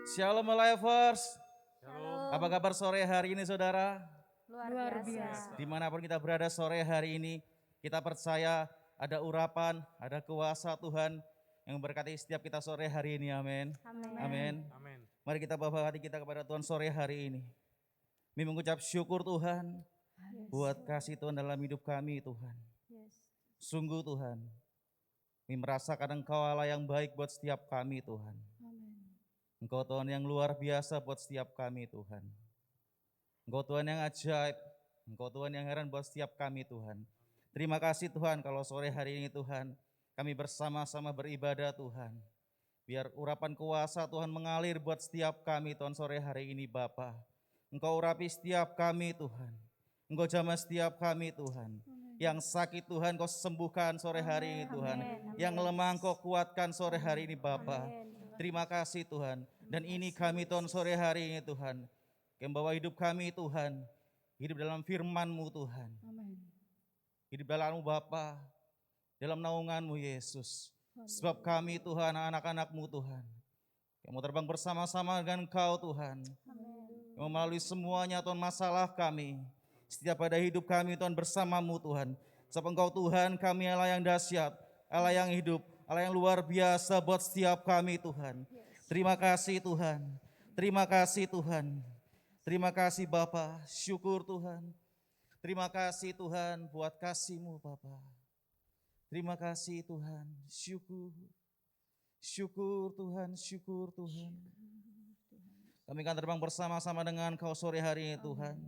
Shalom Alivers. Shalom. Apa kabar sore hari ini saudara? Luar biasa. Dimanapun kita berada sore hari ini, kita percaya ada urapan, ada kuasa Tuhan yang memberkati setiap kita sore hari ini, amin. Amin. Amin. Mari kita bawa hati kita kepada Tuhan sore hari ini. Kami mengucap syukur Tuhan buat kasih Tuhan dalam hidup kami Tuhan. Sungguh Tuhan, kami merasakan Engkau Allah yang baik buat setiap kami Tuhan. Engkau Tuhan yang luar biasa buat setiap kami Tuhan. Engkau Tuhan yang ajaib, Engkau Tuhan yang heran buat setiap kami Tuhan. Terima kasih Tuhan kalau sore hari ini Tuhan, kami bersama-sama beribadah Tuhan. Biar urapan kuasa Tuhan mengalir buat setiap kami Tuhan sore hari ini Bapa. Engkau urapi setiap kami Tuhan. Engkau jamah setiap kami Tuhan. Yang sakit Tuhan Kau sembuhkan sore hari ini Tuhan. Yang lemah Kau kuatkan sore hari ini Bapa. Terima kasih Tuhan. Dan ini kami Tuhan sore hari ini Tuhan. Yang membawa hidup kami Tuhan. Hidup dalam firman-Mu Tuhan. Hidup dalam-Mu Bapa. Dalam naungan-Mu Yesus. Sebab kami Tuhan anak-anak-Mu Tuhan. Yang mau terbang bersama-sama dengan Kau Tuhan. Yang melalui semuanya Tuhan masalah kami. Setiap pada hidup kami Tuhan bersama-Mu Tuhan. Sebab Engkau Tuhan kami Allah yang dahsyat. Allah yang hidup. Allah yang luar biasa buat setiap kami Tuhan. Terima kasih Tuhan. Terima kasih Tuhan. Terima kasih Bapa. Syukur Tuhan. Terima kasih Tuhan buat kasih-Mu Bapa. Terima kasih Tuhan. Syukur. Syukur Tuhan. Syukur Tuhan. Kami akan terbang bersama-sama dengan Kau sore hari ini Tuhan.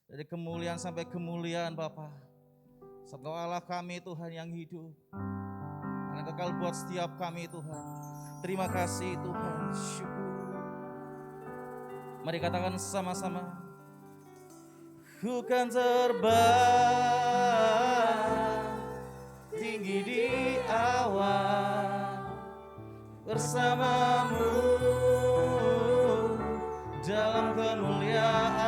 Dari kemuliaan sampai kemuliaan Bapa. Sebab Kau Allah kami Tuhan yang hidup. Yang kekal buat setiap kami Tuhan. Terima kasih Tuhan. Syukur. Mari katakan sama-sama. Ku kan terbang tinggi di awan bersama-Mu dalam kemuliaan.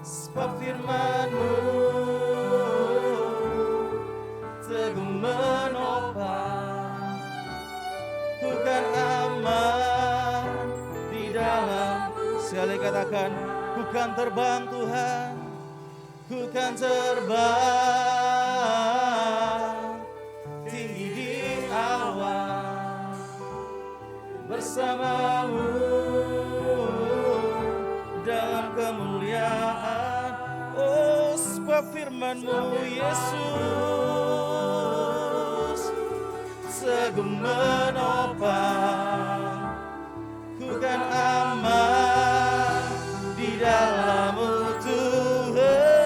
Sebab firman-Mu teguh menopang. Ku kan aman di dalam. Sekali katakan, ku kan terbang Tuhan. Ku kan terbang tinggi di awan bersama-Mu dalam kemuliaan. Oh, sebab firman-Mu Yesus teguh menopang. Ku kan aman di dalam-Mu Tuhan.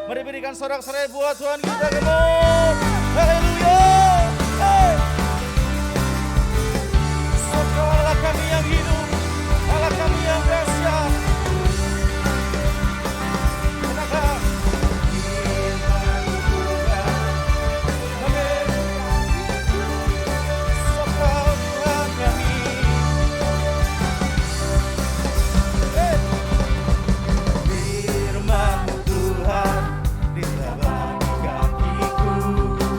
Mari berikan sorak-sorai buat Tuhan kita, come on. Haleluya. Hey. Engkau Allah kami yang hidup, Allah kami yang dahsyat. Katakan. Firman-Mu Tuhan di tabani kakiku.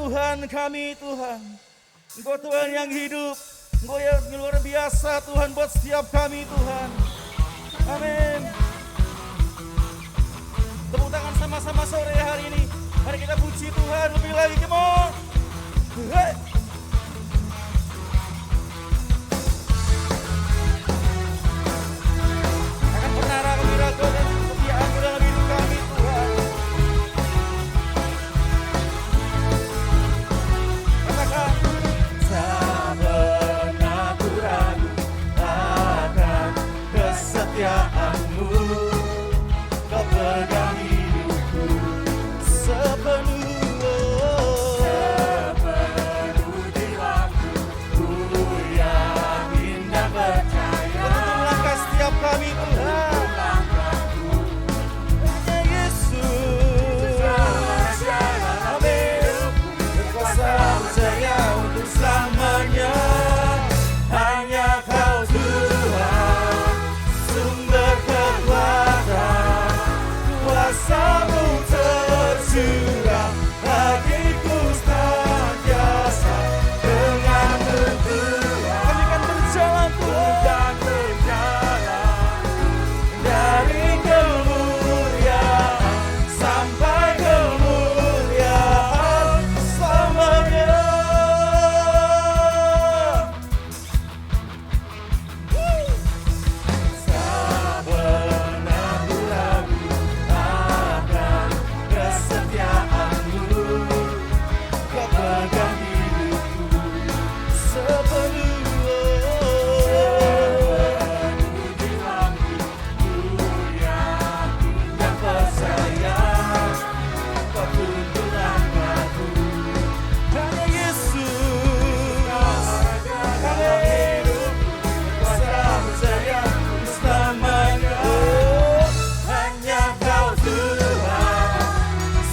Tuhan kami Tuhan. Engkau Tuhan yang hidup. Engkau yang luar biasa Tuhan buat setiap kami Tuhan. Amin. Tepuk tangan sama-sama sore hari ini. Mari kita puji Tuhan lebih lagi. Come on. Hey. Akan pernah miracle dan kemuliaan dalam hidup kami Tuhan. Katakan, tak pernah ku ragu akan kesetiaan-Mu. Kau pegang hidupku sepenuh jiwaku. Ku yakin dan percaya. Menuntun langkah setiap kami Tuhan. Hanya Yesus. Amin. Berkuasa percaya untuk selamanya. Hanya Kau Tuhan, sumber kekuatan. Kuasa-Mu tercurah bagiku senantiasa. Dengan-Mu Tuhan, kami akan berjalan Tuhan, dari kemuliaan sampai kemuliaan selamanya. Tak pernah ku ragu akan kesetiaan-Mu. Kau pegang hidupku sepenuh jiwaku. Ku yakin dan percaya. Kau tuntun langkahku. Hanya Yesus. Kami hidup berkuasa percaya selamanya. Hanya Kau Tuhan,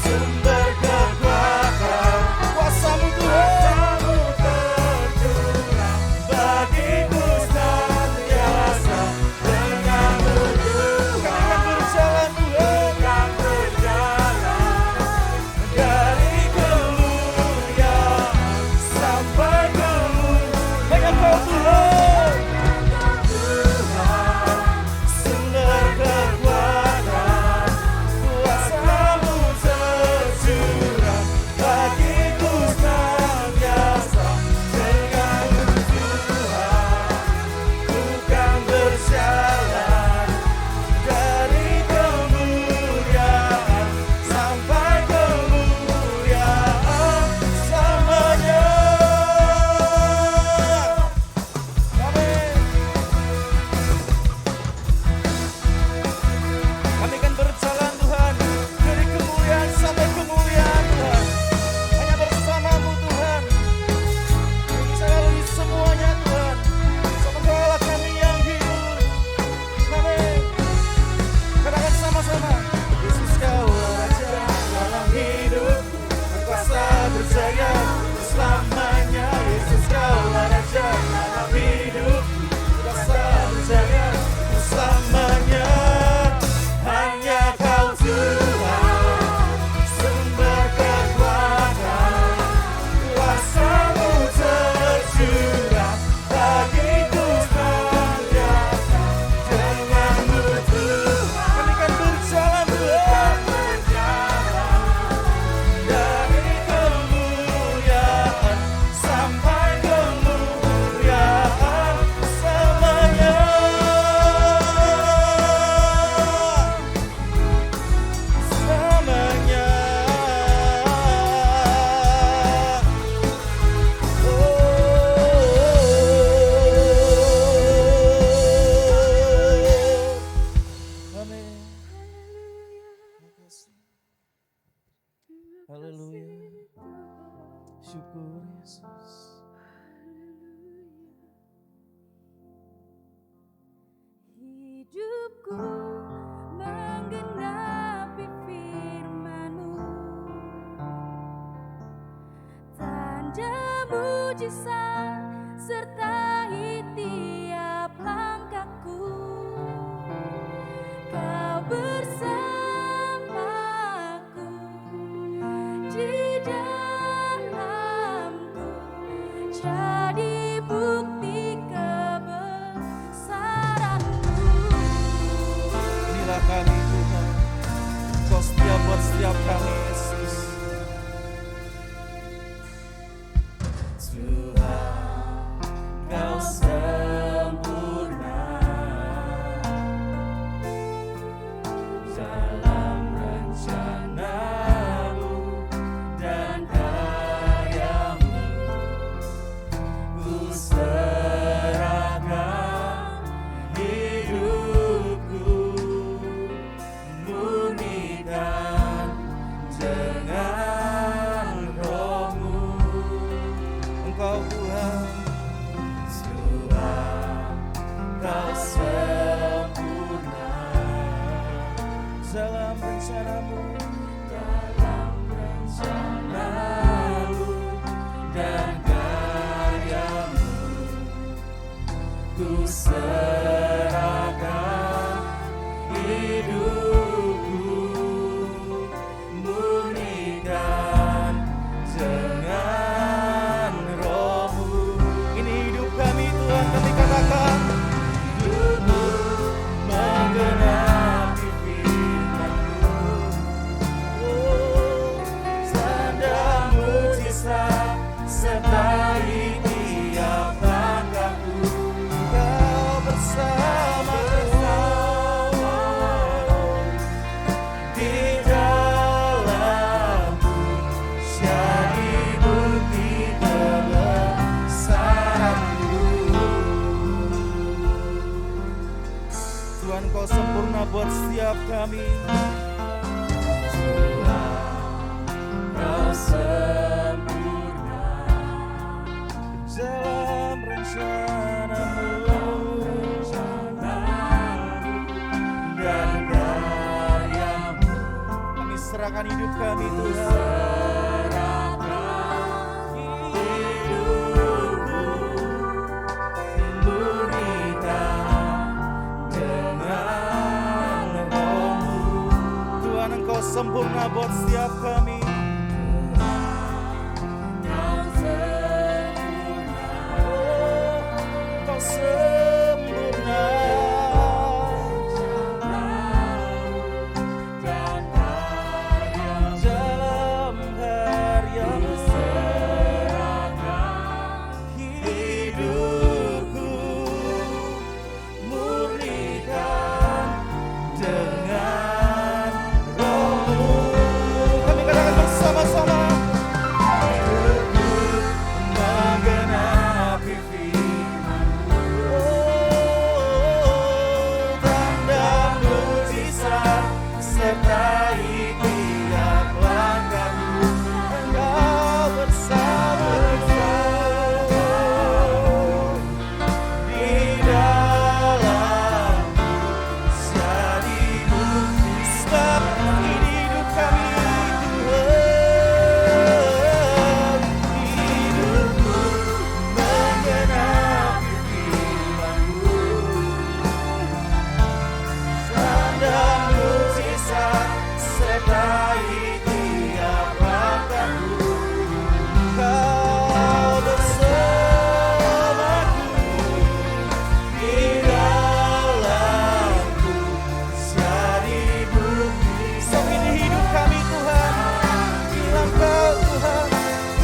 sumber kekuatan. Kuasa-Mu Tuhan tercurah bagiku senantiasa. Dengan-Mu Tuhan, kami akan berjalan Tuhan, dari kemuliaan sampai kemuliaan. Hanya Kau Tuhan, sumber kekuatan. Kuasa-Mu tercurah bagiku senantiasa. Dengan-Mu Tuhan, ku kan berjalan dari kemuliaan sampai kemuliaan selamanya. Amin. Kami akan berjalan Tuhan dari kemuliaan sampai kemuliaan Tuhan. Hanya bersama-Mu Tuhan. Kami bisa lalui semuanya Tuhan. Semoga Allah kami yang hidup. Amin. Katakan sama-sama. Yesus Kau Raja dalam hidup. Berkuasa berjaya selamanya. Yesus Kau Raja dalam hidup. Berkuasa berjaya selamanya. Hanya Kau Tuhan, sumber kekuatan. Kuasa-Mu tercurah bagiku senantiasa. Dengan-Mu Tuhan, kami akan berjalan Tuhan, dari kemuliaan sampai kemuliaan selamanya. Selamanya. Amin. Haleluya. Syukur Yesus. Hidupku menggenapi firman-Mu. Tanda mujizat sertai tiap langkahku. Kau bersamaku di dalam setiap kami, Yesus. Tuhan, Kau sempurna dalam rencana-Mu dan karya-Mu. Ku serahkan hidupku, murnikan dengan Roh-Mu. Engkau Tuhan, Kau sempurna dalam rencana-Mu, dan karya-Mu. Ku serahkan hidupku, murnikan dengan Roh-Mu. Ini hidup kami Tuhan, kami katakan hidupku menggenapi firman-Mu. Oh, tanda mujizat sertai tiap langkahku. Kau bersamaku di dalamku, jadi bukti kebesaran-Mu. Tuhan, Kau sempurna buat setiap kami. Kau sempurna dalam rencana-Mu dan karya-Mu. Kami serahkan hidup kami Tuhan. Hidupku murnikan dengan Roh-Mu. Tuhan, Engkau sempurna buat setiap kami. Kau sempurna dalam karya-Mu. Hidupku murnikan dengan Roh-Mu. Kami katakan bersama-sama, hidupku menggenapi firman-Mu. Oh, tanda mujizat sertai tiap langkahku. Engkau bersamaku di dalamku, jadi bukti. Sebab ini hidup kami Tuhan. Hidupku menggenapi firman-Mu. Tanda mujizat sertai tiap langkahku. Kau bersamaku di dalamku, jadi bukti. So ini hidup kami Tuhan. Bila Kau Tuhan,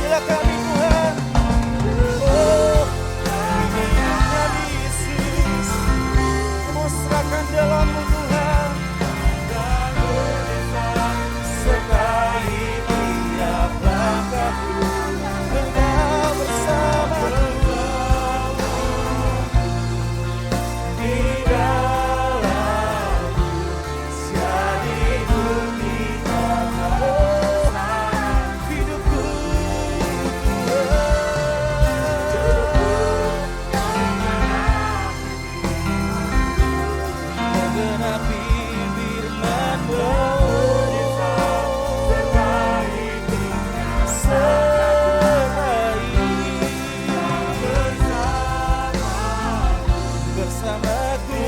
bila kami Tuhan. Oh, ini hidup kami Yesus. Kau serahkan dalam-Mu Tuhan. Dan mujizat sertai tiap langkahku. Engkau bersamaku di dalamku, jadi bukti. Oh, hidupku menggenapi firman-Mu. Bersamaku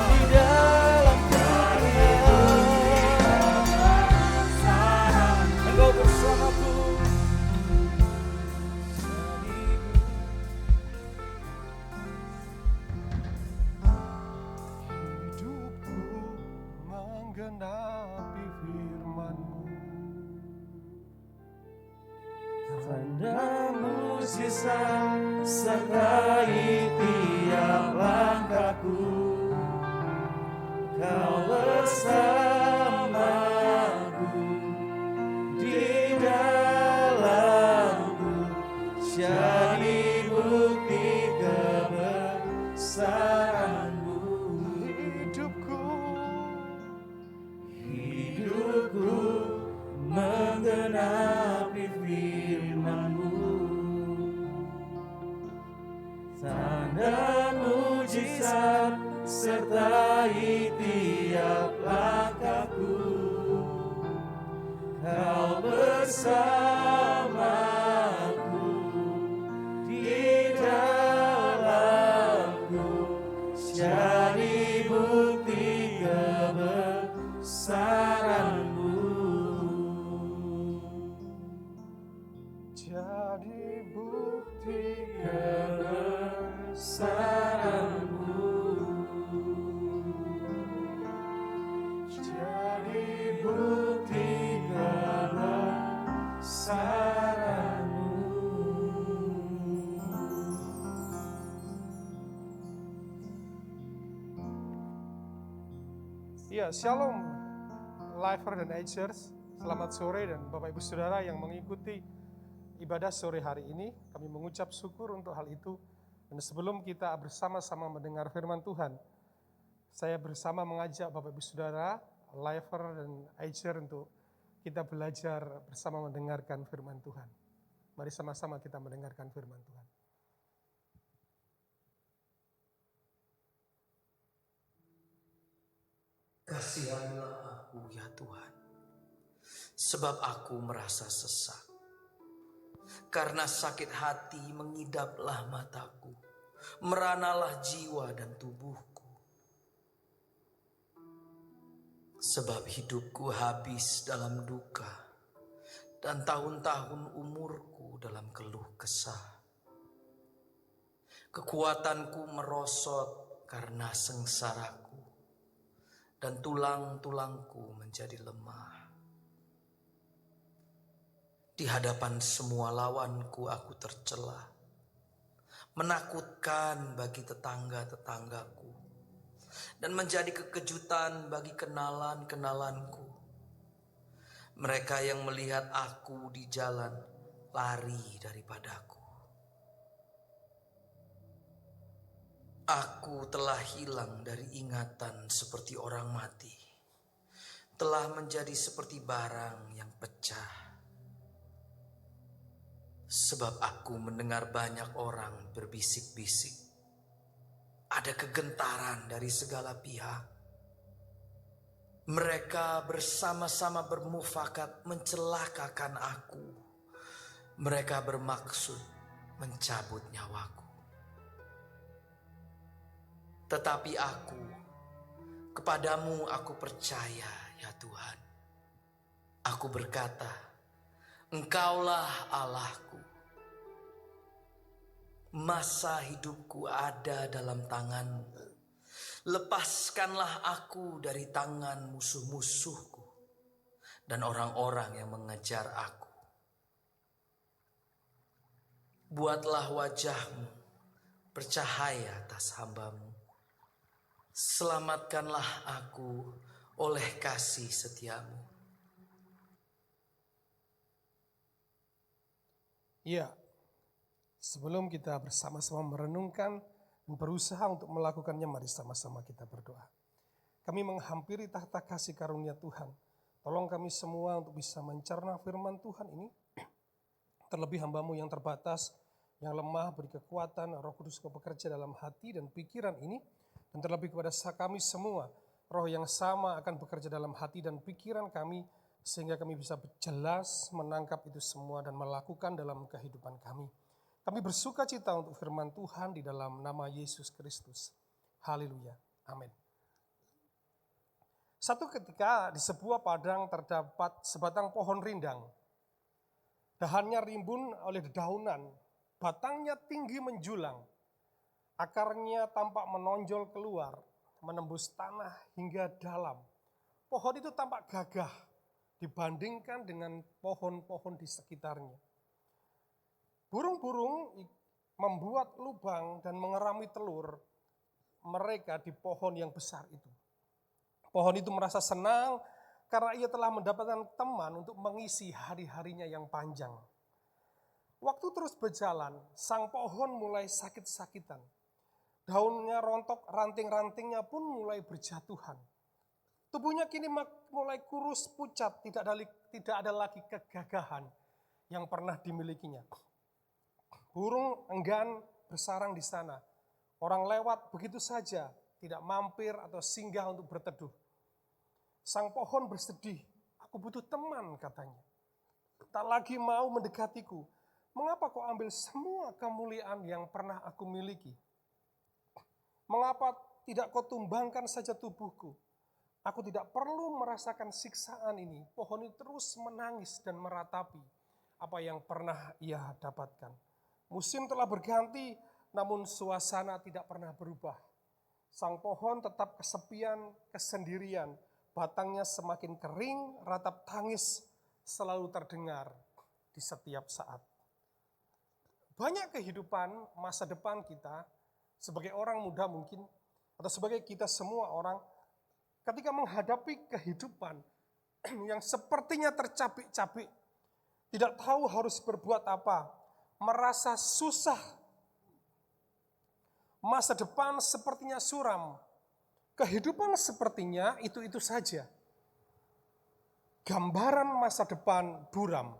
di dalam karya. Engkau bersamaku. Hidupku menggenapi besar sertai tiap langkahku. Kau bersamaku di dalamku, jadi bukti kebesaranmu. Hidupku menggenapi firman-Mu. Tanda mujizat sertai tiap langkahku. Kau bersamaku di dalamku, jadi bukti kebesaran-Mu. Jadi bukti kebesaran-Mu. Jadi bukti kebesaran-Mu. Ya, Shalom Lifer dan Agers. Selamat sore dan Bapak Ibu Saudara yang mengikuti ibadah sore hari ini. Kami mengucap syukur untuk hal itu. Dan sebelum kita bersama-sama mendengar firman Tuhan, saya bersama mengajak Bapak Ibu Saudara, Lifer dan Ager untuk kita belajar bersama mendengarkan firman Tuhan. Mari sama-sama kita mendengarkan firman Tuhan. Kasihanlah aku ya Tuhan, sebab aku merasa sesak. Karena sakit hati mengidaplah mataku, meranalah jiwa dan tubuhku. Sebab hidupku habis dalam duka, dan tahun-tahun umurku dalam keluh kesah. Kekuatanku merosot karena sengsaraku, dan tulang-tulangku menjadi lemah. Di hadapan semua lawanku aku tercela, menakutkan bagi tetangga-tetanggaku, dan menjadi kekejutan bagi kenalan-kenalanku. Mereka yang melihat aku di jalan lari daripadaku. Aku telah hilang dari ingatan seperti orang mati, telah menjadi seperti barang yang pecah. Sebab aku mendengar banyak orang berbisik-bisik, ada kegentaran dari segala pihak. Mereka bersama-sama bermufakat mencelakakan aku. Mereka bermaksud mencabut nyawaku. Tetapi aku, kepadamu aku percaya ya Tuhan. Aku berkata, Engkaulah Allahku. Masa hidupku ada dalam tangan-Mu. Lepaskanlah aku dari tangan musuh-musuhku dan orang-orang yang mengejar aku. Buatlah wajah-Mu bercahaya atas hamba-Mu. Selamatkanlah aku oleh kasih setia-Mu. Ya, sebelum kita bersama-sama merenungkan dan berusaha untuk melakukannya, mari sama-sama kita berdoa. Kami menghampiri tahta kasih karunia Tuhan. Tolong kami semua untuk bisa mencerna firman Tuhan ini. Terlebih hamba-Mu yang terbatas, yang lemah, beri kekuatan, Roh Kudus Kau bekerja dalam hati dan pikiran ini. Dan terlebih kepada kami semua, roh yang sama akan bekerja dalam hati dan pikiran kami, sehingga kami bisa jelas menangkap itu semua dan melakukan dalam kehidupan kami. Kami bersuka cita untuk firman Tuhan di dalam nama Yesus Kristus. Haleluya. Amin. Satu ketika di sebuah padang terdapat sebatang pohon rindang. Dahannya rimbun oleh dedaunan, batangnya tinggi menjulang. Akarnya tampak menonjol keluar, menembus tanah hingga dalam. Pohon itu tampak gagah dibandingkan dengan pohon-pohon di sekitarnya. Burung-burung membuat lubang dan mengerami telur mereka di pohon yang besar itu. Pohon itu merasa senang karena ia telah mendapatkan teman untuk mengisi hari-harinya yang panjang. Waktu terus berjalan, sang pohon mulai sakit-sakitan. Daunnya rontok, ranting-rantingnya pun mulai berjatuhan. Tubuhnya kini mulai kurus, pucat, tidak ada lagi kegagahan yang pernah dimilikinya. Burung enggan bersarang di sana. Orang lewat begitu saja, tidak mampir atau singgah untuk berteduh. Sang pohon bersedih, aku butuh teman katanya. Tak lagi mau mendekatiku. Mengapa kau ambil semua kemuliaan yang pernah aku miliki? Mengapa tidak kau tumbangkan saja tubuhku? Aku tidak perlu merasakan siksaan ini. Pohon itu terus menangis dan meratapi apa yang pernah ia dapatkan. Musim telah berganti, namun suasana tidak pernah berubah. Sang pohon tetap kesepian, kesendirian. Batangnya semakin kering, ratap tangis selalu terdengar di setiap saat. Banyak kehidupan masa depan kita, sebagai orang muda mungkin, atau sebagai kita semua orang, ketika menghadapi kehidupan yang sepertinya tercapik-capik, tidak tahu harus berbuat apa, merasa susah, masa depan sepertinya suram, kehidupan sepertinya itu-itu saja. Gambaran masa depan buram.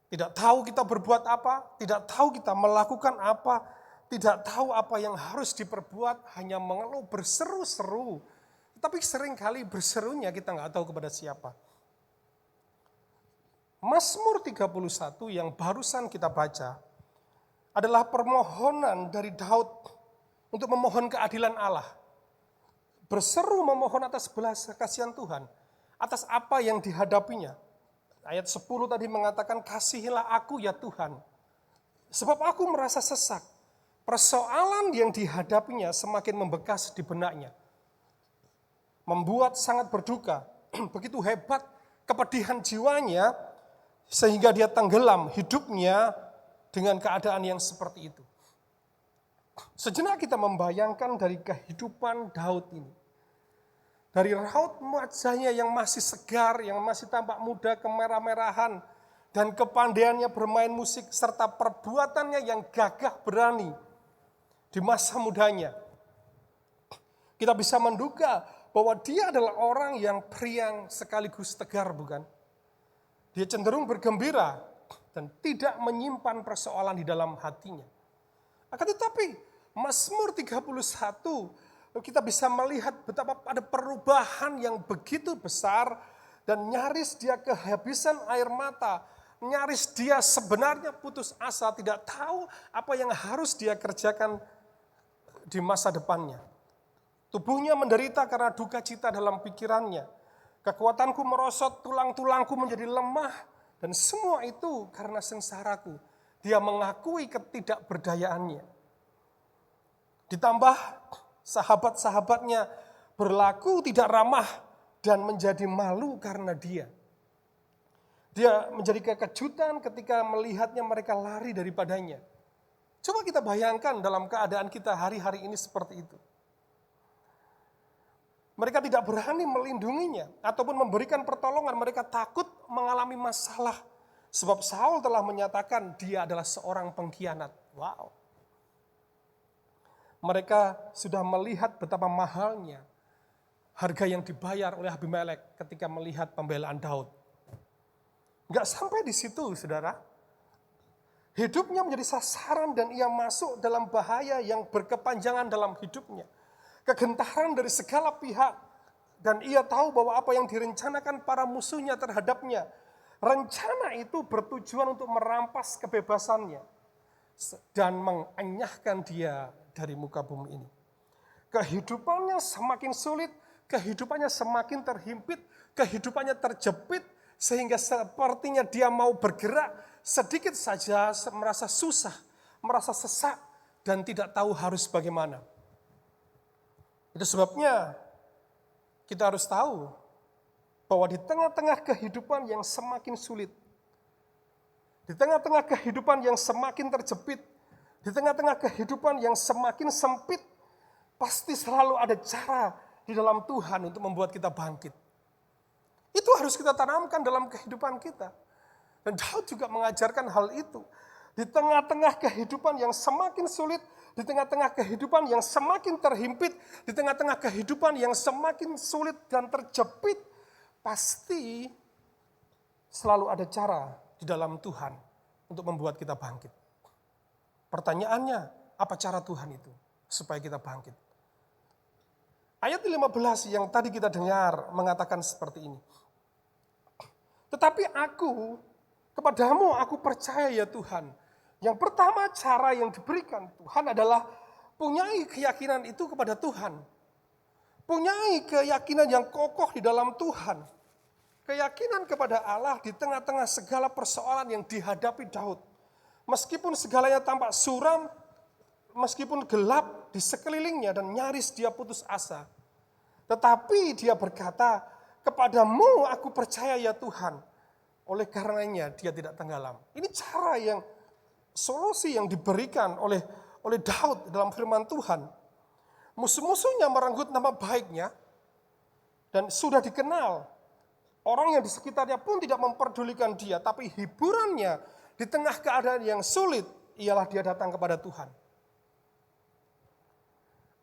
Tidak tahu kita berbuat apa, tidak tahu kita melakukan apa, tidak tahu apa yang harus diperbuat, hanya mengeluh, berseru-seru. Tapi seringkali berserunya kita nggak tahu kepada siapa. Mazmur 31 yang barusan kita baca adalah permohonan dari Daud untuk memohon keadilan Allah. Berseru memohon atas belas kasihan Tuhan, atas apa yang dihadapinya. Ayat 10 tadi mengatakan, kasihilah aku ya Tuhan, sebab aku merasa sesak. Persoalan yang dihadapinya semakin membekas di benaknya. Membuat sangat berduka, begitu hebat kepedihan jiwanya, sehingga dia tenggelam hidupnya dengan keadaan yang seperti itu. Sejenak kita membayangkan dari kehidupan Daud ini. Dari raut wajahnya yang masih segar, yang masih tampak muda, kemerah-merahan, dan kepandaiannya bermain musik, serta perbuatannya yang gagah berani di masa mudanya. Kita bisa menduga bahwa dia adalah orang yang periang sekaligus tegar, bukan? Dia cenderung bergembira dan tidak menyimpan persoalan di dalam hatinya. Akan tetapi, Mazmur 31, kita bisa melihat betapa ada perubahan yang begitu besar dan nyaris dia kehabisan air mata, nyaris dia sebenarnya putus asa, tidak tahu apa yang harus dia kerjakan di masa depannya. Tubuhnya menderita karena duka cita dalam pikirannya. Kekuatanku merosot, tulang-tulangku menjadi lemah, dan semua itu karena sengsaraku. Dia mengakui ketidakberdayaannya. Ditambah sahabat-sahabatnya berlaku tidak ramah dan menjadi malu karena dia. Dia menjadi kekejutan ketika melihatnya mereka lari daripadanya. Coba kita bayangkan dalam keadaan kita hari-hari ini seperti itu. Mereka tidak berani melindunginya ataupun memberikan pertolongan. Mereka takut mengalami masalah. Sebab Saul telah menyatakan dia adalah seorang pengkhianat. Wow. Mereka sudah melihat betapa mahalnya harga yang dibayar oleh Abimelek ketika melihat pembelaan Daud. Enggak sampai di situ, saudara. Hidupnya menjadi sasaran dan ia masuk dalam bahaya yang berkepanjangan dalam hidupnya. Kegentaran dari segala pihak. Dan ia tahu bahwa apa yang direncanakan para musuhnya terhadapnya. Rencana itu bertujuan untuk merampas kebebasannya. Dan mengenyahkan dia dari muka bumi ini. Kehidupannya semakin sulit, kehidupannya semakin terhimpit, kehidupannya terjepit, sehingga sepertinya dia mau bergerak, sedikit saja merasa susah, merasa sesak, dan tidak tahu harus bagaimana. Itu sebabnya kita harus tahu bahwa di tengah-tengah kehidupan yang semakin sulit, Di tengah-tengah kehidupan yang semakin terjepit, di tengah-tengah kehidupan yang semakin sempit, pasti selalu ada cara di dalam Tuhan untuk membuat kita bangkit. Itu harus kita tanamkan dalam kehidupan kita. Dan Daud juga mengajarkan hal itu. Di tengah-tengah kehidupan yang semakin sulit, di tengah-tengah kehidupan yang semakin terhimpit, di tengah-tengah kehidupan yang semakin sulit dan terjepit, pasti selalu ada cara di dalam Tuhan untuk membuat kita bangkit. Pertanyaannya, apa cara Tuhan itu supaya kita bangkit? Ayat 15 yang tadi kita dengar mengatakan seperti ini. Tetapi kepadamu aku percaya ya Tuhan. Yang pertama cara yang diberikan Tuhan adalah punyai keyakinan itu kepada Tuhan. Punyai keyakinan yang kokoh di dalam Tuhan. Keyakinan kepada Allah di tengah-tengah segala persoalan yang dihadapi Daud. Meskipun segalanya tampak suram, meskipun gelap di sekelilingnya dan nyaris dia putus asa. Tetapi dia berkata, kepadamu aku percaya ya Tuhan. Oleh karenanya dia tidak tenggelam. Ini cara solusi yang diberikan oleh Daud dalam firman Tuhan. Musuh-musuhnya merenggut nama baiknya dan sudah dikenal. Orang yang di sekitarnya pun tidak memperdulikan dia, tapi hiburannya di tengah keadaan yang sulit ialah dia datang kepada Tuhan.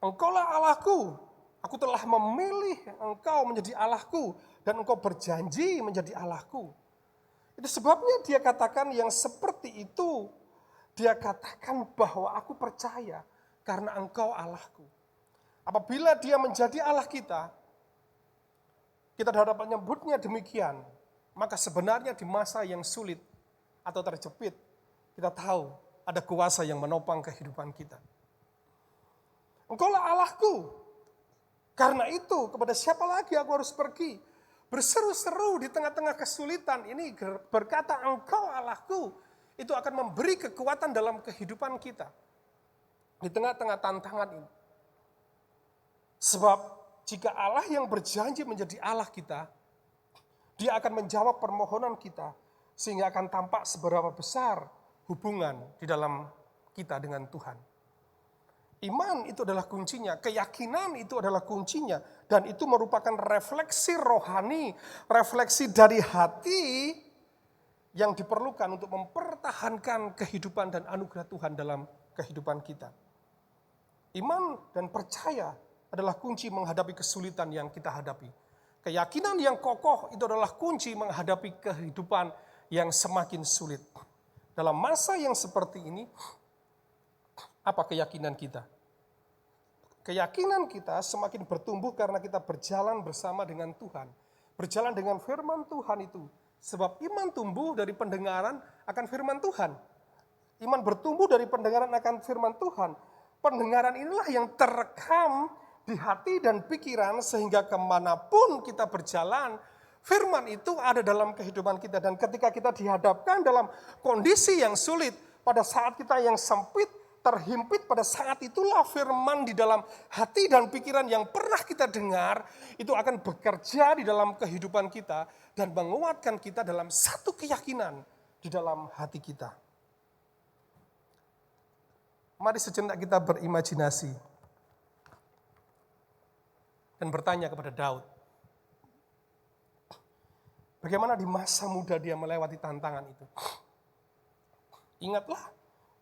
Engkaulah Allahku, aku telah memilih engkau menjadi Allahku dan engkau berjanji menjadi Allahku. Itu sebabnya dia katakan yang seperti itu. Dia katakan bahwa aku percaya karena engkau Allahku. Apabila dia menjadi Allah kita dapat menyebutnya demikian. Maka sebenarnya di masa yang sulit atau terjepit, kita tahu ada kuasa yang menopang kehidupan kita. Engkaulah Allahku. Karena itu kepada siapa lagi aku harus pergi? Berseru-seru di tengah-tengah kesulitan ini berkata engkau Allahku. Itu akan memberi kekuatan dalam kehidupan kita. Di tengah-tengah tantangan ini. Sebab jika Allah yang berjanji menjadi Allah kita, dia akan menjawab permohonan kita. Sehingga akan tampak seberapa besar hubungan di dalam kita dengan Tuhan. Iman itu adalah kuncinya, keyakinan itu adalah kuncinya. Dan itu merupakan refleksi rohani, refleksi dari hati yang diperlukan untuk mempertahankan kehidupan dan anugerah Tuhan dalam kehidupan kita. Iman dan percaya adalah kunci menghadapi kesulitan yang kita hadapi. Keyakinan yang kokoh itu adalah kunci menghadapi kehidupan yang semakin sulit. Dalam masa yang seperti ini, apa keyakinan kita? Keyakinan kita semakin bertumbuh karena kita berjalan bersama dengan Tuhan. Berjalan dengan firman Tuhan itu. Sebab iman tumbuh dari pendengaran akan firman Tuhan. Iman bertumbuh dari pendengaran akan firman Tuhan. Pendengaran inilah yang terekam di hati dan pikiran sehingga kemanapun kita berjalan, firman itu ada dalam kehidupan kita. Dan ketika kita dihadapkan dalam kondisi yang sulit, pada saat kita yang sempit, terhimpit, pada saat itulah firman di dalam hati dan pikiran yang pernah kita dengar, itu akan bekerja di dalam kehidupan kita dan menguatkan kita dalam satu keyakinan di dalam hati kita. Mari sejenak kita berimajinasi dan bertanya kepada Daud. Bagaimana di masa muda dia melewati tantangan itu? Ingatlah,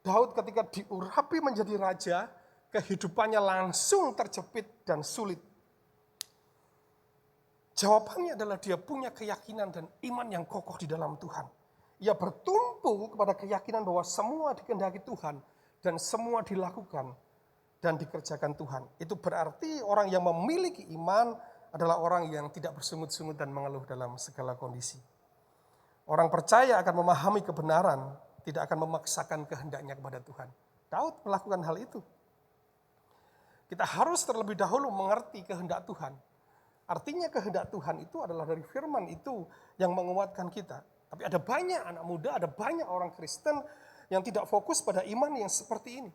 Daud ketika diurapi menjadi raja, kehidupannya langsung terjepit dan sulit. Jawabannya adalah dia punya keyakinan dan iman yang kokoh di dalam Tuhan. Ia bertumpu kepada keyakinan bahwa semua dikehendaki Tuhan dan semua dilakukan dan dikerjakan Tuhan. Itu berarti orang yang memiliki iman adalah orang yang tidak bersungut-sungut dan mengeluh dalam segala kondisi. Orang percaya akan memahami kebenaran, tidak akan memaksakan kehendaknya kepada Tuhan. Daud melakukan hal itu. Kita harus terlebih dahulu mengerti kehendak Tuhan. Artinya kehendak Tuhan itu adalah dari firman itu yang menguatkan kita. Tapi ada banyak anak muda, ada banyak orang Kristen yang tidak fokus pada iman yang seperti ini.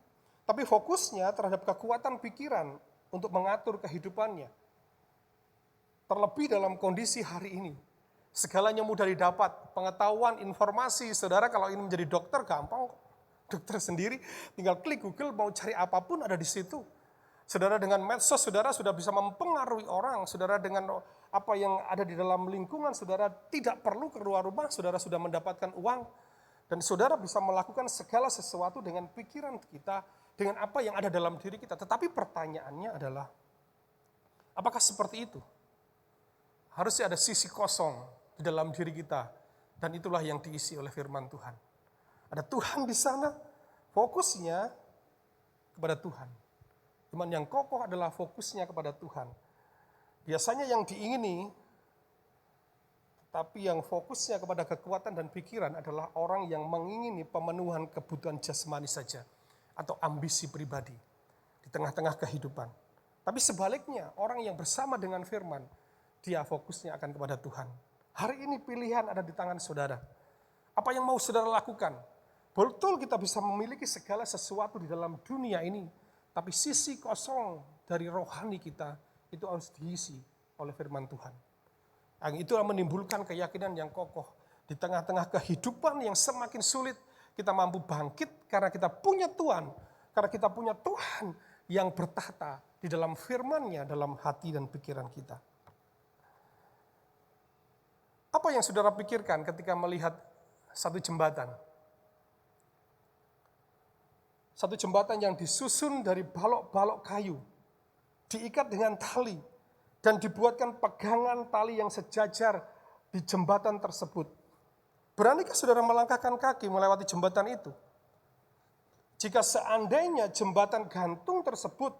Tapi fokusnya terhadap kekuatan pikiran untuk mengatur kehidupannya. Terlebih dalam kondisi hari ini, Segalanya mudah didapat, pengetahuan, informasi. Saudara kalau ingin menjadi dokter gampang kok. Dokter sendiri tinggal klik Google, mau cari apapun ada di situ. Saudara dengan medsos, saudara sudah bisa mempengaruhi orang. Saudara dengan apa yang ada di dalam lingkungan, saudara tidak perlu keluar rumah, saudara sudah mendapatkan uang. Dan saudara bisa melakukan segala sesuatu dengan pikiran kita, dengan apa yang ada dalam diri kita. Tetapi pertanyaannya adalah, apakah seperti itu? Harusnya ada sisi kosong di dalam diri kita. Dan itulah yang diisi oleh firman Tuhan. Ada Tuhan di sana, fokusnya kepada Tuhan. Iman yang kokoh adalah fokusnya kepada Tuhan. Biasanya yang diingini, tapi yang fokusnya kepada kekuatan dan pikiran adalah orang yang mengingini pemenuhan kebutuhan jasmani saja. Atau ambisi pribadi di tengah-tengah kehidupan. Tapi sebaliknya, orang yang bersama dengan firman, dia fokusnya akan kepada Tuhan. Hari ini pilihan ada di tangan saudara. Apa yang mau saudara lakukan? Betul kita bisa memiliki segala sesuatu di dalam dunia ini, tapi sisi kosong dari rohani kita itu harus diisi oleh firman Tuhan. Yang itu menimbulkan keyakinan yang kokoh. Di tengah-tengah kehidupan yang semakin sulit, kita mampu bangkit karena kita punya Tuhan. Karena kita punya Tuhan yang bertahta di dalam firman-Nya, dalam hati dan pikiran kita. Apa yang saudara pikirkan ketika melihat satu jembatan? Satu jembatan yang disusun dari balok-balok kayu, diikat dengan tali, dan dibuatkan pegangan tali yang sejajar di jembatan tersebut. Beranikah saudara melangkahkan kaki melewati jembatan itu? Jika seandainya jembatan gantung tersebut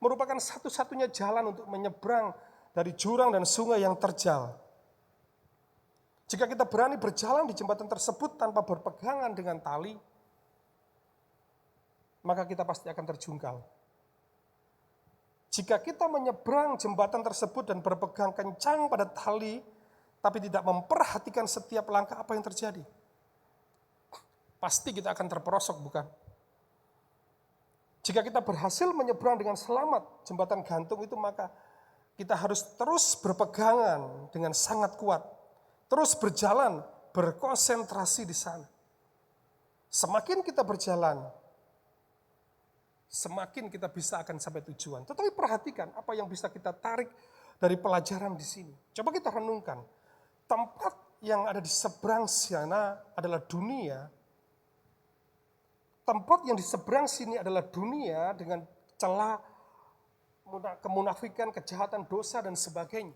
merupakan satu-satunya jalan untuk menyeberang dari jurang dan sungai yang terjal. Jika kita berani berjalan di jembatan tersebut tanpa berpegangan dengan tali, maka kita pasti akan terjungkal. Jika kita menyeberang jembatan tersebut dan berpegang kencang pada tali, tapi tidak memperhatikan setiap langkah apa yang terjadi, pasti kita akan terperosok, bukan? Jika kita berhasil menyeberang dengan selamat jembatan gantung itu, maka kita harus terus berpegangan dengan sangat kuat, terus berjalan, berkonsentrasi di sana. Semakin kita berjalan, semakin kita bisa akan sampai tujuan. Tetapi perhatikan apa yang bisa kita tarik dari pelajaran di sini. Coba kita renungkan. Tempat yang ada di seberang sana adalah dunia. Tempat yang di seberang sini adalah dunia dengan celah, kemunafikan, kejahatan, dosa, dan sebagainya.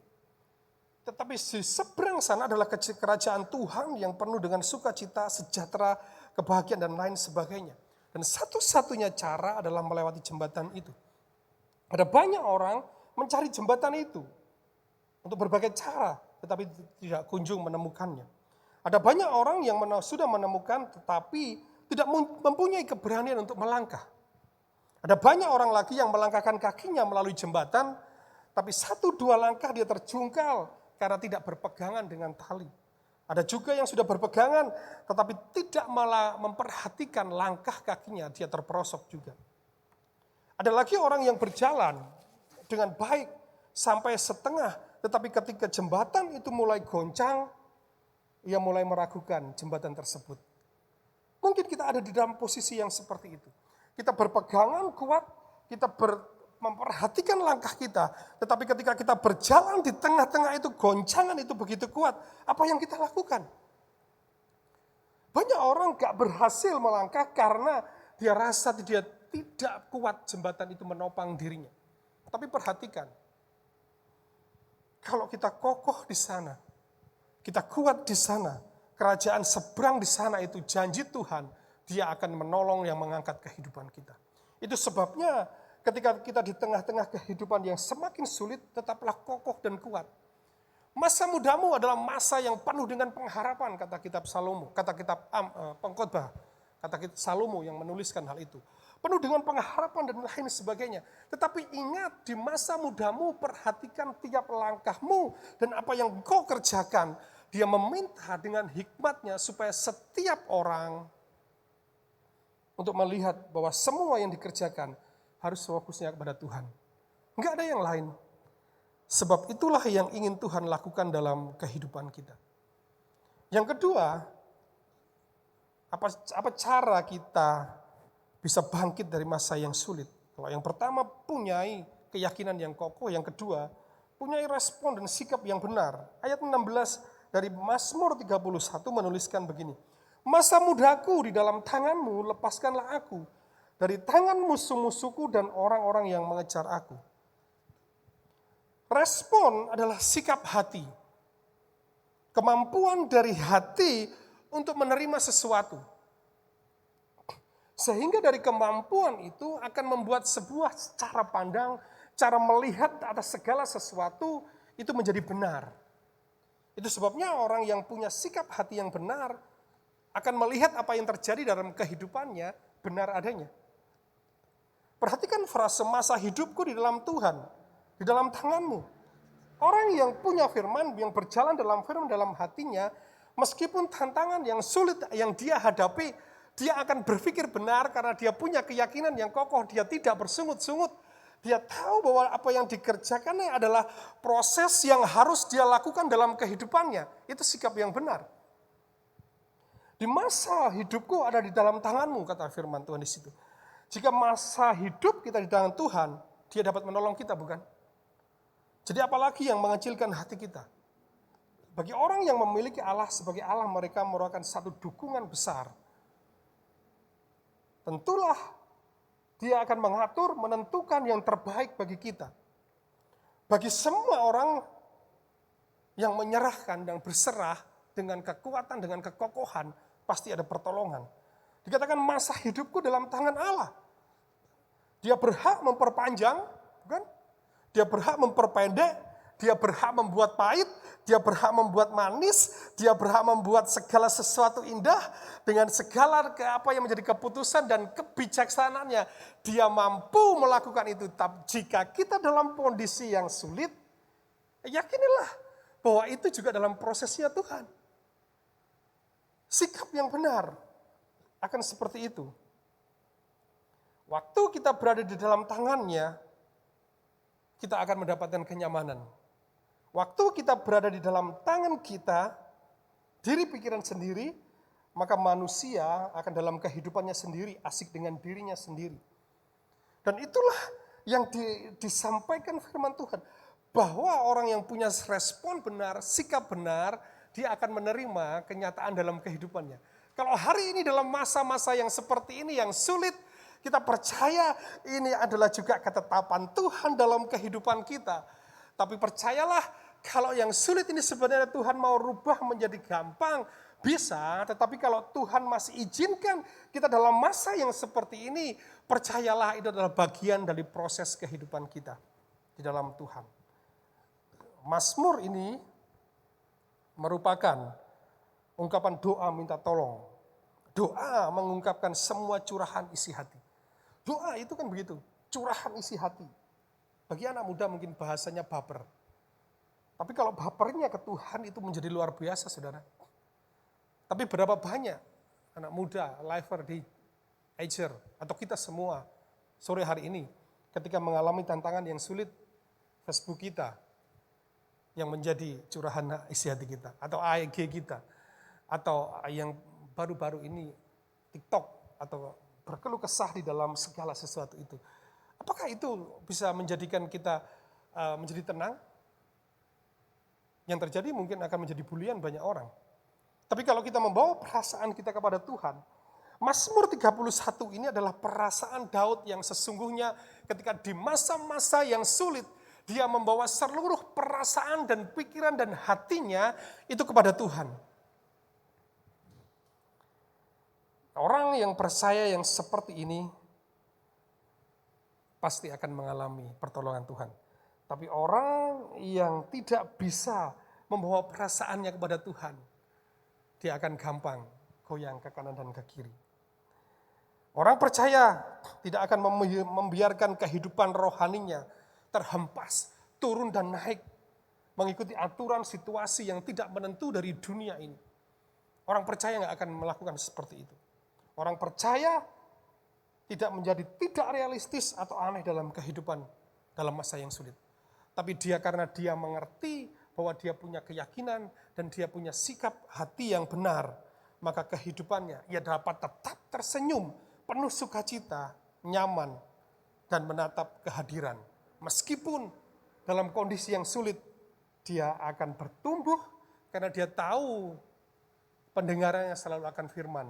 Tetapi di seberang sana adalah kerajaan Tuhan yang penuh dengan sukacita, sejahtera, kebahagiaan, dan lain sebagainya. Dan satu-satunya cara adalah melewati jembatan itu. Ada banyak orang mencari jembatan itu untuk berbagai cara, tetapi tidak kunjung menemukannya. Ada banyak orang yang sudah menemukan, tetapi tidak mempunyai keberanian untuk melangkah. Ada banyak orang lagi yang melangkahkan kakinya melalui jembatan, tapi 1-2 langkah dia terjungkal karena tidak berpegangan dengan tali. Ada juga yang sudah berpegangan, tetapi tidak malah memperhatikan langkah kakinya, dia terperosok juga. Ada lagi orang yang berjalan dengan baik sampai setengah, tetapi ketika jembatan itu mulai goncang, ia mulai meragukan jembatan tersebut. Mungkin kita ada di dalam posisi yang seperti itu. Kita berpegangan kuat, kita memperhatikan langkah kita. Tetapi ketika kita berjalan di tengah-tengah itu, goncangan itu begitu kuat. Apa yang kita lakukan? Banyak orang gak berhasil melangkah karena dia rasa dia tidak kuat jembatan itu menopang dirinya. Tapi perhatikan, kalau kita kokoh di sana, kita kuat di sana, kerajaan seberang di sana itu janji Tuhan, dia akan menolong yang mengangkat kehidupan kita. Itu sebabnya ketika kita di tengah-tengah kehidupan yang semakin sulit, tetaplah kokoh dan kuat. Masa mudamu adalah masa yang penuh dengan pengharapan, kata kitab Salomo, kata kitab Pengkhotbah, kata kitab Salomo yang menuliskan hal itu. Penuh dengan pengharapan dan lain sebagainya. Tetapi ingat, di masa mudamu perhatikan tiap langkahmu dan apa yang kau kerjakan. Dia meminta dengan hikmatnya supaya setiap orang untuk melihat bahwa semua yang dikerjakan harus fokusnya kepada Tuhan. Enggak ada yang lain. Sebab itulah yang ingin Tuhan lakukan dalam kehidupan kita. Yang kedua, apa cara kita bisa bangkit dari masa yang sulit? Kalau yang pertama, punyai keyakinan yang kokoh. Yang kedua, punyai respon dan sikap yang benar. Ayat 16 dari Mazmur 31 menuliskan begini. Masa mudaku di dalam tanganmu, lepaskanlah aku dari tangan musuh-musuhku dan orang-orang yang mengejar aku. Respon adalah sikap hati. Kemampuan dari hati untuk menerima sesuatu. Sehingga dari kemampuan itu akan membuat sebuah cara pandang, cara melihat atas segala sesuatu itu menjadi benar. Itu sebabnya orang yang punya sikap hati yang benar akan melihat apa yang terjadi dalam kehidupannya benar adanya. Perhatikan frase masa hidupku di dalam Tuhan, di dalam tanganmu. Orang yang punya firman, yang berjalan dalam firman dalam hatinya, meskipun tantangan yang sulit yang dia hadapi, dia akan berpikir benar karena dia punya keyakinan yang kokoh, dia tidak bersungut-sungut. Dia tahu bahwa apa yang dikerjakannya adalah proses yang harus dia lakukan dalam kehidupannya. Itu sikap yang benar. Di masa hidupku ada di dalam tanganmu, kata firman Tuhan di situ. Jika masa hidup kita di tangan Tuhan, dia dapat menolong kita, bukan? Jadi apalagi yang mengecilkan hati kita? Bagi orang yang memiliki Allah sebagai Allah, mereka merupakan satu dukungan besar. Tentulah dia akan mengatur, menentukan yang terbaik bagi kita. Bagi semua orang yang menyerahkan dan berserah dengan kekuatan, dengan kekokohan, pasti ada pertolongan. Dikatakan masa hidupku dalam tangan Allah. Dia berhak memperpanjang, kan? Dia berhak memperpendek, dia berhak membuat pahit, dia berhak membuat manis, dia berhak membuat segala sesuatu indah dengan segala apa yang menjadi keputusan dan kebijaksanaannya. Dia mampu melakukan itu. Tapi jika kita dalam kondisi yang sulit, yakinilah bahwa itu juga dalam prosesnya Tuhan. Sikap yang benar akan seperti itu. Waktu kita berada di dalam tangannya, kita akan mendapatkan kenyamanan. Waktu kita berada di dalam tangan kita, diri pikiran sendiri, maka manusia akan dalam kehidupannya sendiri, asik dengan dirinya sendiri. Dan itulah yang disampaikan firman Tuhan. Bahwa orang yang punya respon benar, sikap benar, dia akan menerima kenyataan dalam kehidupannya. Kalau hari ini dalam masa-masa yang seperti ini, yang sulit, kita percaya ini adalah juga ketetapan Tuhan dalam kehidupan kita. Tapi percayalah, kalau yang sulit ini sebenarnya Tuhan mau rubah menjadi gampang, bisa. Tetapi kalau Tuhan masih izinkan kita dalam masa yang seperti ini, percayalah itu adalah bagian dari proses kehidupan kita di dalam Tuhan. Mazmur ini merupakan ungkapan doa minta tolong. Doa mengungkapkan semua curahan isi hati. Doa itu kan begitu, curahan isi hati. Bagi anak muda mungkin bahasanya baper. Tapi kalau bapernya ke Tuhan itu menjadi luar biasa, saudara. Tapi berapa banyak anak muda, lifer di Ager, atau kita semua sore hari ini, ketika mengalami tantangan yang sulit, Facebook kita yang menjadi curahan isi hati kita, atau AEG kita, atau yang baru-baru ini TikTok, atau berkeluh kesah di dalam segala sesuatu itu. Apakah itu bisa menjadikan kita menjadi tenang? Yang terjadi mungkin akan menjadi bulian banyak orang. Tapi kalau kita membawa perasaan kita kepada Tuhan, Mazmur 31 ini adalah perasaan Daud yang sesungguhnya ketika di masa-masa yang sulit, dia membawa seluruh perasaan dan pikiran dan hatinya itu kepada Tuhan. Orang yang percaya yang seperti ini pasti akan mengalami pertolongan Tuhan. Tapi orang yang tidak bisa membawa perasaannya kepada Tuhan, dia akan gampang goyang ke kanan dan ke kiri. Orang percaya tidak akan membiarkan kehidupan rohaninya terhempas, turun dan naik, mengikuti aturan situasi yang tidak menentu dari dunia ini. Orang percaya nggak akan melakukan seperti itu. Orang percaya tidak menjadi tidak realistis atau aneh dalam kehidupan dalam masa yang sulit. Tapi dia karena dia mengerti bahwa dia punya keyakinan dan dia punya sikap hati yang benar, maka kehidupannya ia dapat tetap tersenyum, penuh sukacita, nyaman, dan menatap kehadiran. Meskipun dalam kondisi yang sulit, dia akan bertumbuh karena dia tahu pendengarannya selalu akan firman.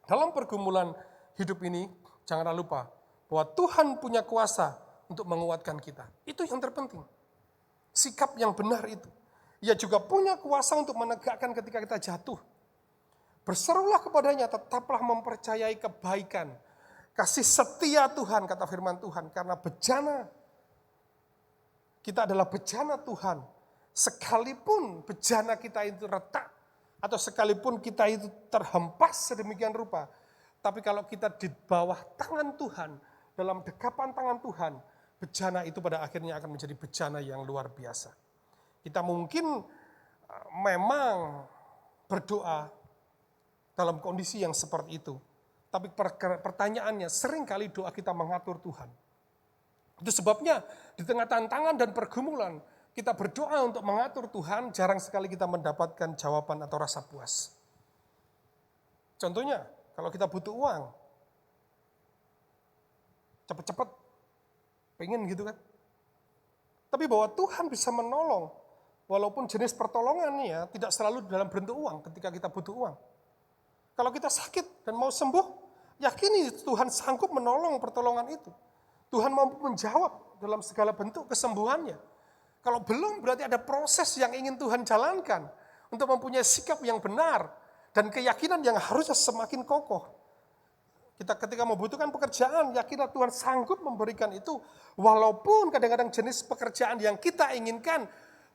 Dalam pergumulan hidup ini, janganlah lupa bahwa Tuhan punya kuasa untuk menguatkan kita. Itu yang terpenting. Sikap yang benar itu. Ia juga punya kuasa untuk menegakkan ketika kita jatuh. Berserulah kepadanya, tetaplah mempercayai kebaikan. Kasih setia Tuhan, kata firman Tuhan. Karena bejana, kita adalah bejana Tuhan. Sekalipun bejana kita itu retak, atau sekalipun kita itu terhempas sedemikian rupa. Tapi kalau kita di bawah tangan Tuhan, dalam dekapan tangan Tuhan, bejana itu pada akhirnya akan menjadi bejana yang luar biasa. Kita mungkin memang berdoa dalam kondisi yang seperti itu. Tapi pertanyaannya, seringkali doa kita mengatur Tuhan. Itu sebabnya di tengah tantangan dan pergumulan, kita berdoa untuk mengatur Tuhan, jarang sekali kita mendapatkan jawaban atau rasa puas. Contohnya, kalau kita butuh uang, cepat-cepat, pengen gitu kan. Tapi bahwa Tuhan bisa menolong, walaupun jenis pertolongannya tidak selalu dalam bentuk uang ketika kita butuh uang. Kalau kita sakit dan mau sembuh, yakini Tuhan sanggup menolong pertolongan itu. Tuhan mampu menjawab dalam segala bentuk kesembuhannya. Kalau belum, berarti ada proses yang ingin Tuhan jalankan untuk mempunyai sikap yang benar dan keyakinan yang harusnya semakin kokoh. Kita ketika membutuhkan pekerjaan, yakinlah Tuhan sanggup memberikan itu, walaupun kadang-kadang jenis pekerjaan yang kita inginkan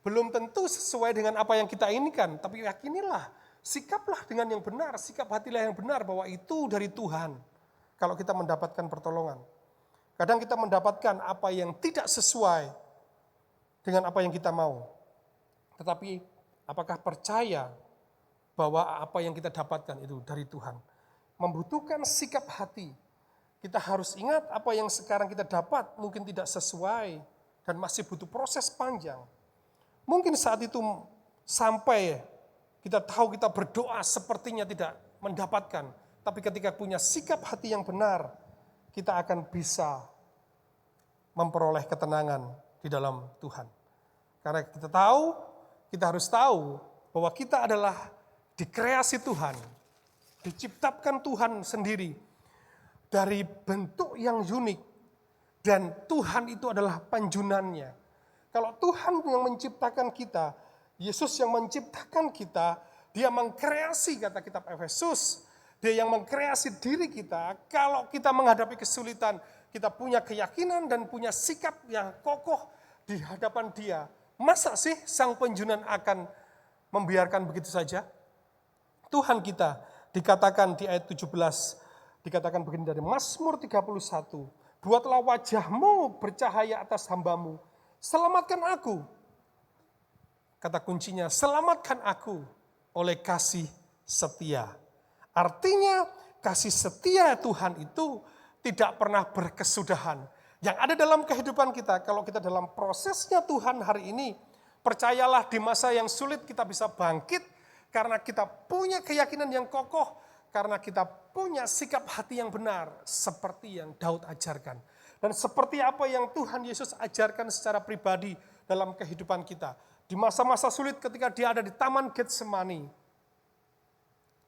belum tentu sesuai dengan apa yang kita inginkan, tapi yakinilah, sikaplah dengan yang benar, sikap hatilah yang benar bahwa itu dari Tuhan. Kalau kita mendapatkan pertolongan, kadang kita mendapatkan apa yang tidak sesuai dengan apa yang kita mau. Tetapi apakah percaya bahwa apa yang kita dapatkan itu dari Tuhan? Membutuhkan sikap hati. Kita harus ingat apa yang sekarang kita dapat mungkin tidak sesuai dan masih butuh proses panjang. Mungkin saat itu sampai kita tahu kita berdoa sepertinya tidak mendapatkan. Tapi ketika punya sikap hati yang benar, kita akan bisa memperoleh ketenangan di dalam Tuhan. Karena kita harus tahu bahwa kita adalah dikreasi Tuhan, diciptakan Tuhan sendiri dari bentuk yang unik, dan Tuhan itu adalah panjunannya. Kalau Tuhan yang menciptakan kita, Yesus yang menciptakan kita, dia mengkreasi, kata kitab Efesus, dia yang mengkreasi diri kita. Kalau kita menghadapi kesulitan, kita punya keyakinan dan punya sikap yang kokoh di hadapan dia. Masa sih sang penjunan akan membiarkan begitu saja? Tuhan kita dikatakan di ayat 17, dikatakan begini dari Mazmur 31, buatlah wajahmu bercahaya atas hambamu, selamatkan aku. Kata kuncinya, selamatkan aku oleh kasih setia. Artinya kasih setia Tuhan itu tidak pernah berkesudahan. Yang ada dalam kehidupan kita, kalau kita dalam prosesnya Tuhan hari ini, percayalah di masa yang sulit kita bisa bangkit, karena kita punya keyakinan yang kokoh, karena kita punya sikap hati yang benar, seperti yang Daud ajarkan. Dan seperti apa yang Tuhan Yesus ajarkan secara pribadi dalam kehidupan kita. Di masa-masa sulit ketika dia ada di Taman Getsemani,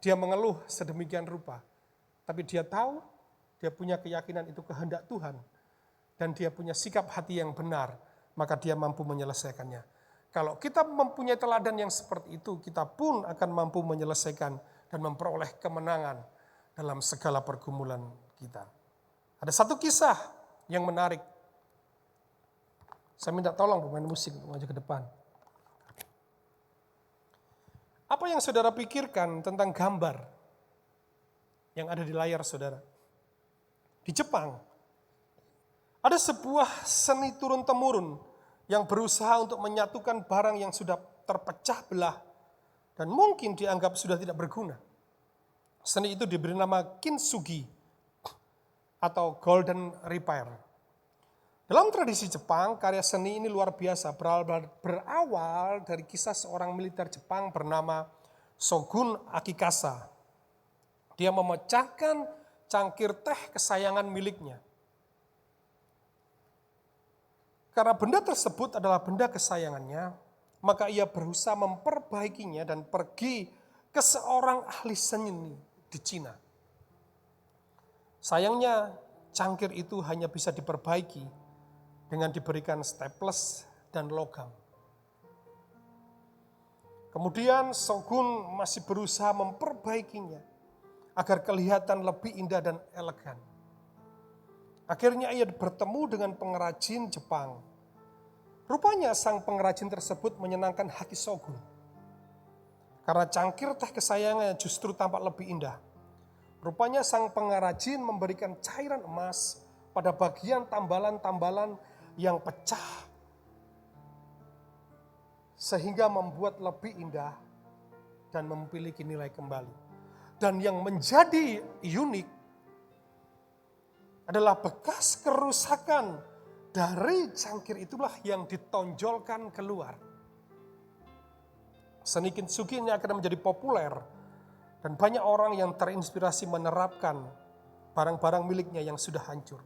dia mengeluh sedemikian rupa. Tapi dia tahu, dia punya keyakinan itu kehendak Tuhan. Dan dia punya sikap hati yang benar, maka dia mampu menyelesaikannya. Kalau kita mempunyai teladan yang seperti itu, kita pun akan mampu menyelesaikan dan memperoleh kemenangan dalam segala pergumulan kita. Ada satu kisah yang menarik. Saya minta tolong pemain musik maju ke depan. Apa yang saudara pikirkan tentang gambar yang ada di layar saudara? Di Jepang, ada sebuah seni turun-temurun yang berusaha untuk menyatukan barang yang sudah terpecah belah dan mungkin dianggap sudah tidak berguna. Seni itu diberi nama kintsugi atau golden repair. Dalam tradisi Jepang, karya seni ini luar biasa, berawal dari kisah seorang militer Jepang bernama Shogun Akikasa. Dia memecahkan cangkir teh kesayangan miliknya. Karena benda tersebut adalah benda kesayangannya, maka ia berusaha memperbaikinya dan pergi ke seorang ahli seni di Cina. Sayangnya, cangkir itu hanya bisa diperbaiki dengan diberikan staples dan logam. Kemudian Shogun masih berusaha memperbaikinya agar kelihatan lebih indah dan elegan. Akhirnya ia bertemu dengan pengrajin Jepang. Rupanya sang pengrajin tersebut menyenangkan hati Shogun. Karena cangkir teh kesayangannya justru tampak lebih indah. Rupanya sang pengrajin memberikan cairan emas pada bagian tambalan-tambalan yang pecah sehingga membuat lebih indah dan memiliki nilai kembali. Dan yang menjadi unik adalah bekas kerusakan dari cangkir itulah yang ditonjolkan keluar. Seni kintsugi ini akan menjadi populer dan banyak orang yang terinspirasi menerapkan barang-barang miliknya yang sudah hancur.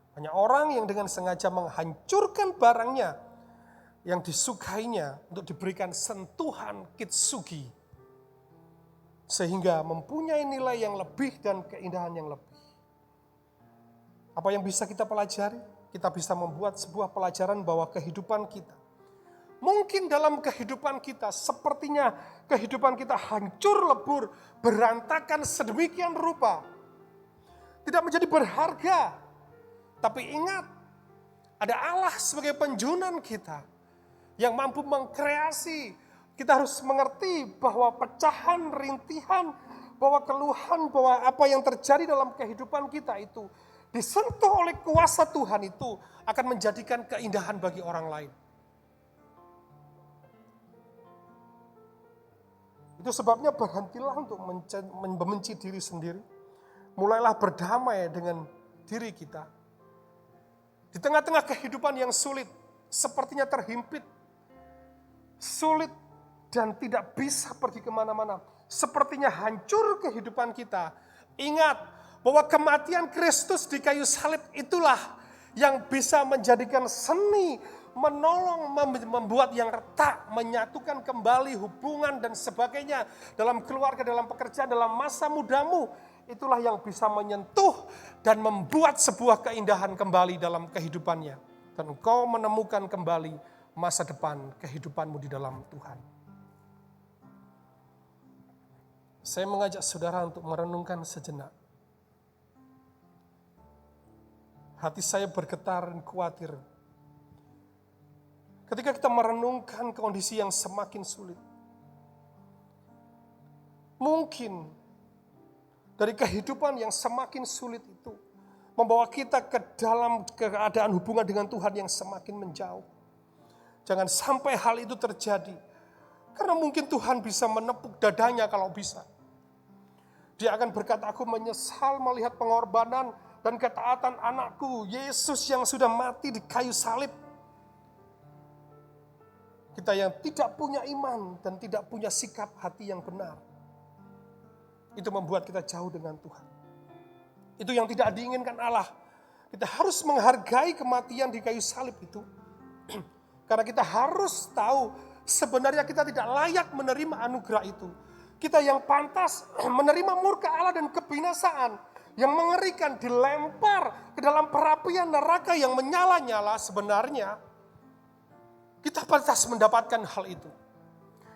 Banyak orang yang dengan sengaja menghancurkan barangnya yang disukainya untuk diberikan sentuhan kintsugi. Sehingga mempunyai nilai yang lebih dan keindahan yang lebih. Apa yang bisa kita pelajari? Kita bisa membuat sebuah pelajaran bahwa kehidupan kita. Mungkin dalam kehidupan kita sepertinya kehidupan kita hancur lebur, berantakan sedemikian rupa. Tidak menjadi berharga. Tapi ingat, ada Allah sebagai penjunan kita yang mampu mengkreasi. Kita harus mengerti bahwa pecahan, rintihan, bahwa keluhan, bahwa apa yang terjadi dalam kehidupan kita itu disentuh oleh kuasa Tuhan itu akan menjadikan keindahan bagi orang lain. Itu sebabnya berhentilah untuk membenci diri sendiri. Mulailah berdamai dengan diri kita. Di tengah-tengah kehidupan yang sulit, sepertinya terhimpit, sulit dan tidak bisa pergi kemana-mana. Sepertinya hancur kehidupan kita. Ingat bahwa kematian Kristus di kayu salib itulah yang bisa menjadikan seni, menolong, membuat yang retak, menyatukan kembali hubungan dan sebagainya. Dalam keluarga, dalam pekerjaan, dalam masa mudamu. Itulah yang bisa menyentuh dan membuat sebuah keindahan kembali dalam kehidupannya. Dan engkau menemukan kembali masa depan kehidupanmu di dalam Tuhan. Saya mengajak saudara untuk merenungkan sejenak. Hati saya bergetar dan khawatir. Ketika kita merenungkan kondisi yang semakin sulit. Mungkin dari kehidupan yang semakin sulit itu membawa kita ke dalam keadaan hubungan dengan Tuhan yang semakin menjauh. Jangan sampai hal itu terjadi. Karena mungkin Tuhan bisa menepuk dadanya kalau bisa. Dia akan berkata, aku menyesal melihat pengorbanan dan ketaatan anakku, Yesus yang sudah mati di kayu salib. Kita yang tidak punya iman dan tidak punya sikap hati yang benar. Itu membuat kita jauh dengan Tuhan. Itu yang tidak diinginkan Allah. Kita harus menghargai kematian di kayu salib itu. Karena kita harus tahu sebenarnya kita tidak layak menerima anugerah itu. Kita yang pantas menerima murka Allah dan kebinasaan yang mengerikan dilempar ke dalam perapian neraka yang menyala-nyala, sebenarnya kita pantas mendapatkan hal itu.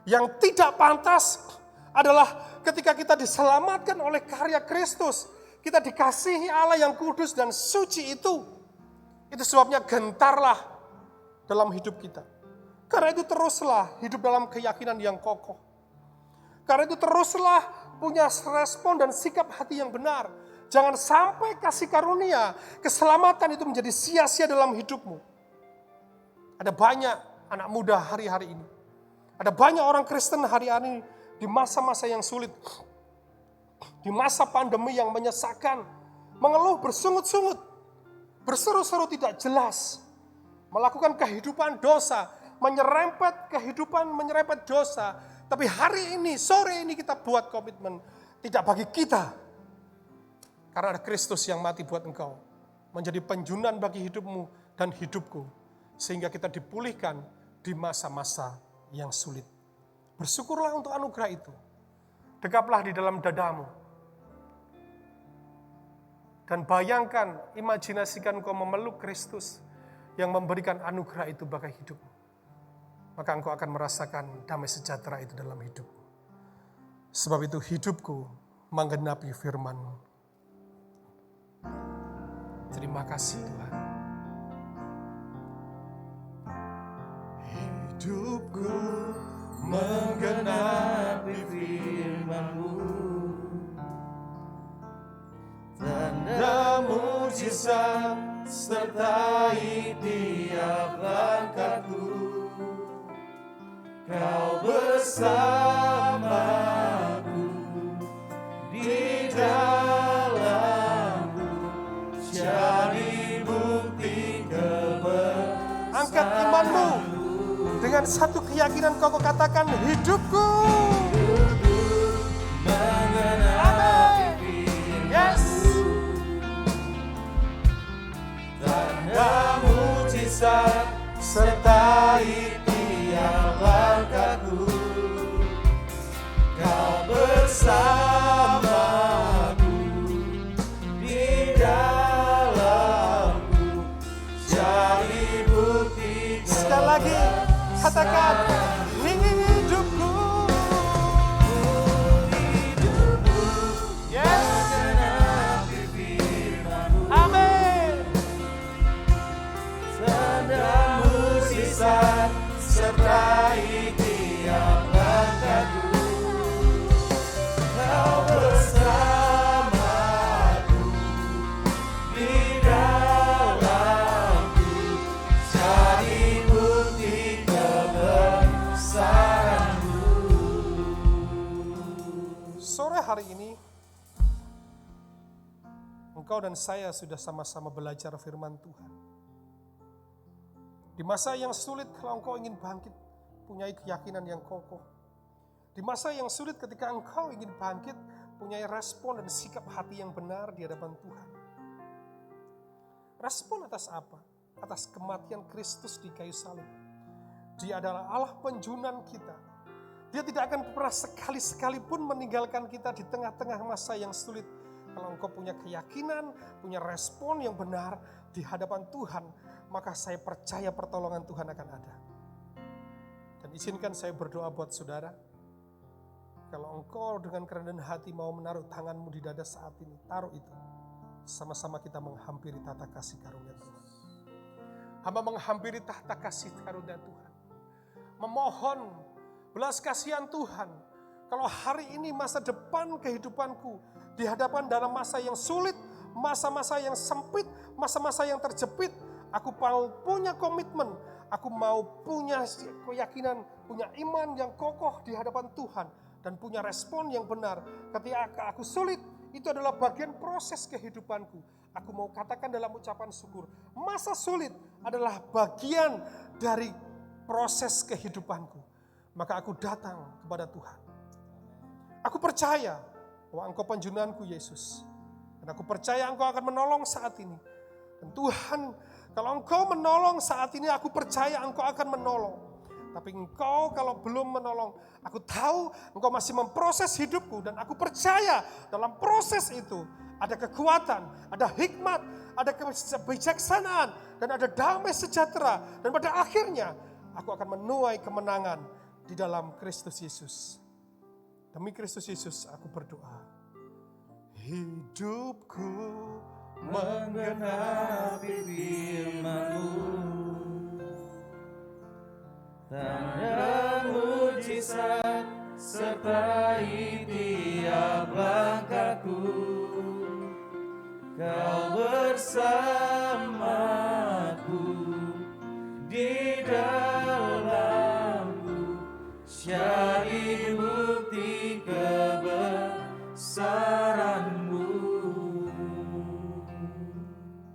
Yang tidak pantas adalah ketika kita diselamatkan oleh karya Kristus, kita dikasihi Allah yang kudus dan suci itu. Itu sebabnya gentarlah dalam hidup kita. Karena itu teruslah hidup dalam keyakinan yang kokoh. Karena itu teruslah punya respon dan sikap hati yang benar. Jangan sampai kasih karunia, keselamatan itu menjadi sia-sia dalam hidupmu. Ada banyak anak muda hari-hari ini. Ada banyak orang Kristen hari-hari ini di masa-masa yang sulit. Di masa pandemi yang menyesakkan. Mengeluh bersungut-sungut. Berseru-seru tidak jelas. melakukan kehidupan dosa, menyerempet dosa. Tapi hari ini, sore ini kita buat komitmen, tidak bagi kita. Karena ada Kristus yang mati buat engkau, menjadi penjunan bagi hidupmu dan hidupku. Sehingga kita dipulihkan di masa-masa yang sulit. Bersyukurlah untuk anugerah itu. Dekaplah di dalam dadamu. Dan bayangkan, imajinasikan engkau memeluk Kristus yang memberikan anugerah itu bagi hidupmu. Maka engkau akan merasakan damai sejahtera itu dalam hidupmu. Sebab itu hidupku menggenapi firman-Mu. Terima kasih Tuhan. Hidupku menggenapi firman-Mu, tanda mujizat sertai tiap langkahku. Kau bersamaku di dalamku, jadi bukti kebesaran. Angkat imanmu dengan satu keyakinan kau katakan, hidupku mengenapi firman-Mu, tanda mujizat sertai tiap langkahku. Kau bersamaku di dalamku, jadi bukti. sekali lagi katakan, hidupku. Yes. Mengenapi firman-Mu, Amin. tanda mujizat sertai tiap langkahku. Kau bersamaku di dalamku, jadi bukti kebesaran-Mu. Sore hari ini, engkau dan saya sudah sama-sama belajar firman Tuhan. Di masa yang sulit, kalau engkau ingin bangkit, punyai keyakinan yang kokoh. Di masa yang sulit, ketika engkau ingin bangkit, punyai respon dan sikap hati yang benar di hadapan Tuhan. Respon atas apa? Atas kematian Kristus di kayu salib. Dia adalah Allah penjunan kita. Dia tidak akan pernah sekali-sekali pun meninggalkan kita di tengah-tengah masa yang sulit. Kalau engkau punya keyakinan, punya respon yang benar di hadapan Tuhan, maka saya percaya pertolongan Tuhan akan ada. Dan izinkan saya berdoa buat saudara. Kalau engkau dengan kerendahan hati mau menaruh tanganmu di dada saat ini, taruh itu. Sama-sama kita menghampiri tahta kasih karunia Tuhan. Hamba menghampiri tahta kasih karunia Tuhan. Memohon belas kasihan Tuhan. Kalau hari ini masa depan kehidupanku di hadapan dalam masa yang sulit, masa-masa yang sempit, masa-masa yang terjepit, aku mau punya komitmen, aku mau punya keyakinan, punya iman yang kokoh di hadapan Tuhan, dan punya respon yang benar. Ketika aku sulit, itu adalah bagian proses kehidupanku. Aku mau katakan dalam ucapan syukur, masa sulit adalah bagian dari proses kehidupanku. Maka aku datang kepada Tuhan. Aku percaya bahwa Engkau penjunanku Yesus. Dan aku percaya Engkau akan menolong saat ini. Dan Tuhan, kalau Engkau menolong saat ini, aku percaya Engkau akan menolong. Tapi Engkau kalau belum menolong, aku tahu Engkau masih memproses hidupku. Dan aku percaya dalam proses itu ada kekuatan, ada hikmat, ada kebijaksanaan, dan ada damai sejahtera. Dan pada akhirnya aku akan menuai kemenangan di dalam Kristus Yesus. Demi Kristus Yesus aku berdoa. Hidupku menggenapi firman-Mu, tanda mujizat sertai tiap langkahku. Kau bersamaku di dalamku, jadi bukti kebesaran-Mu.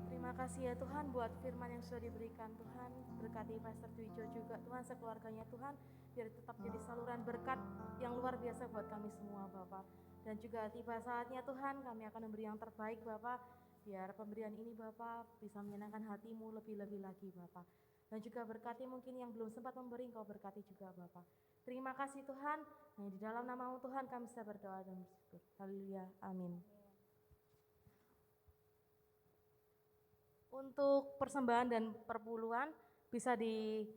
Terima kasih ya Tuhan buat firman yang sudah diberikan Tuhan. berkati Pastor Dwijo juga Tuhan, sekeluarganya Tuhan, biar tetap jadi saluran berkat yang luar biasa buat kami semua Bapak. Dan juga tiba saatnya Tuhan, kami akan memberi yang terbaik Bapak, biar pemberian ini Bapak bisa menyenangkan hatimu lebih-lebih lagi Bapak. Dan juga berkati mungkin yang belum sempat memberi, Engkau berkati juga Bapak. Terima kasih Tuhan, nah, di dalam nama-Mu Tuhan kami bisa berdoa dan bersyukur. Haleluya, amin. Untuk persembahan dan perpuluhan bisa dilihat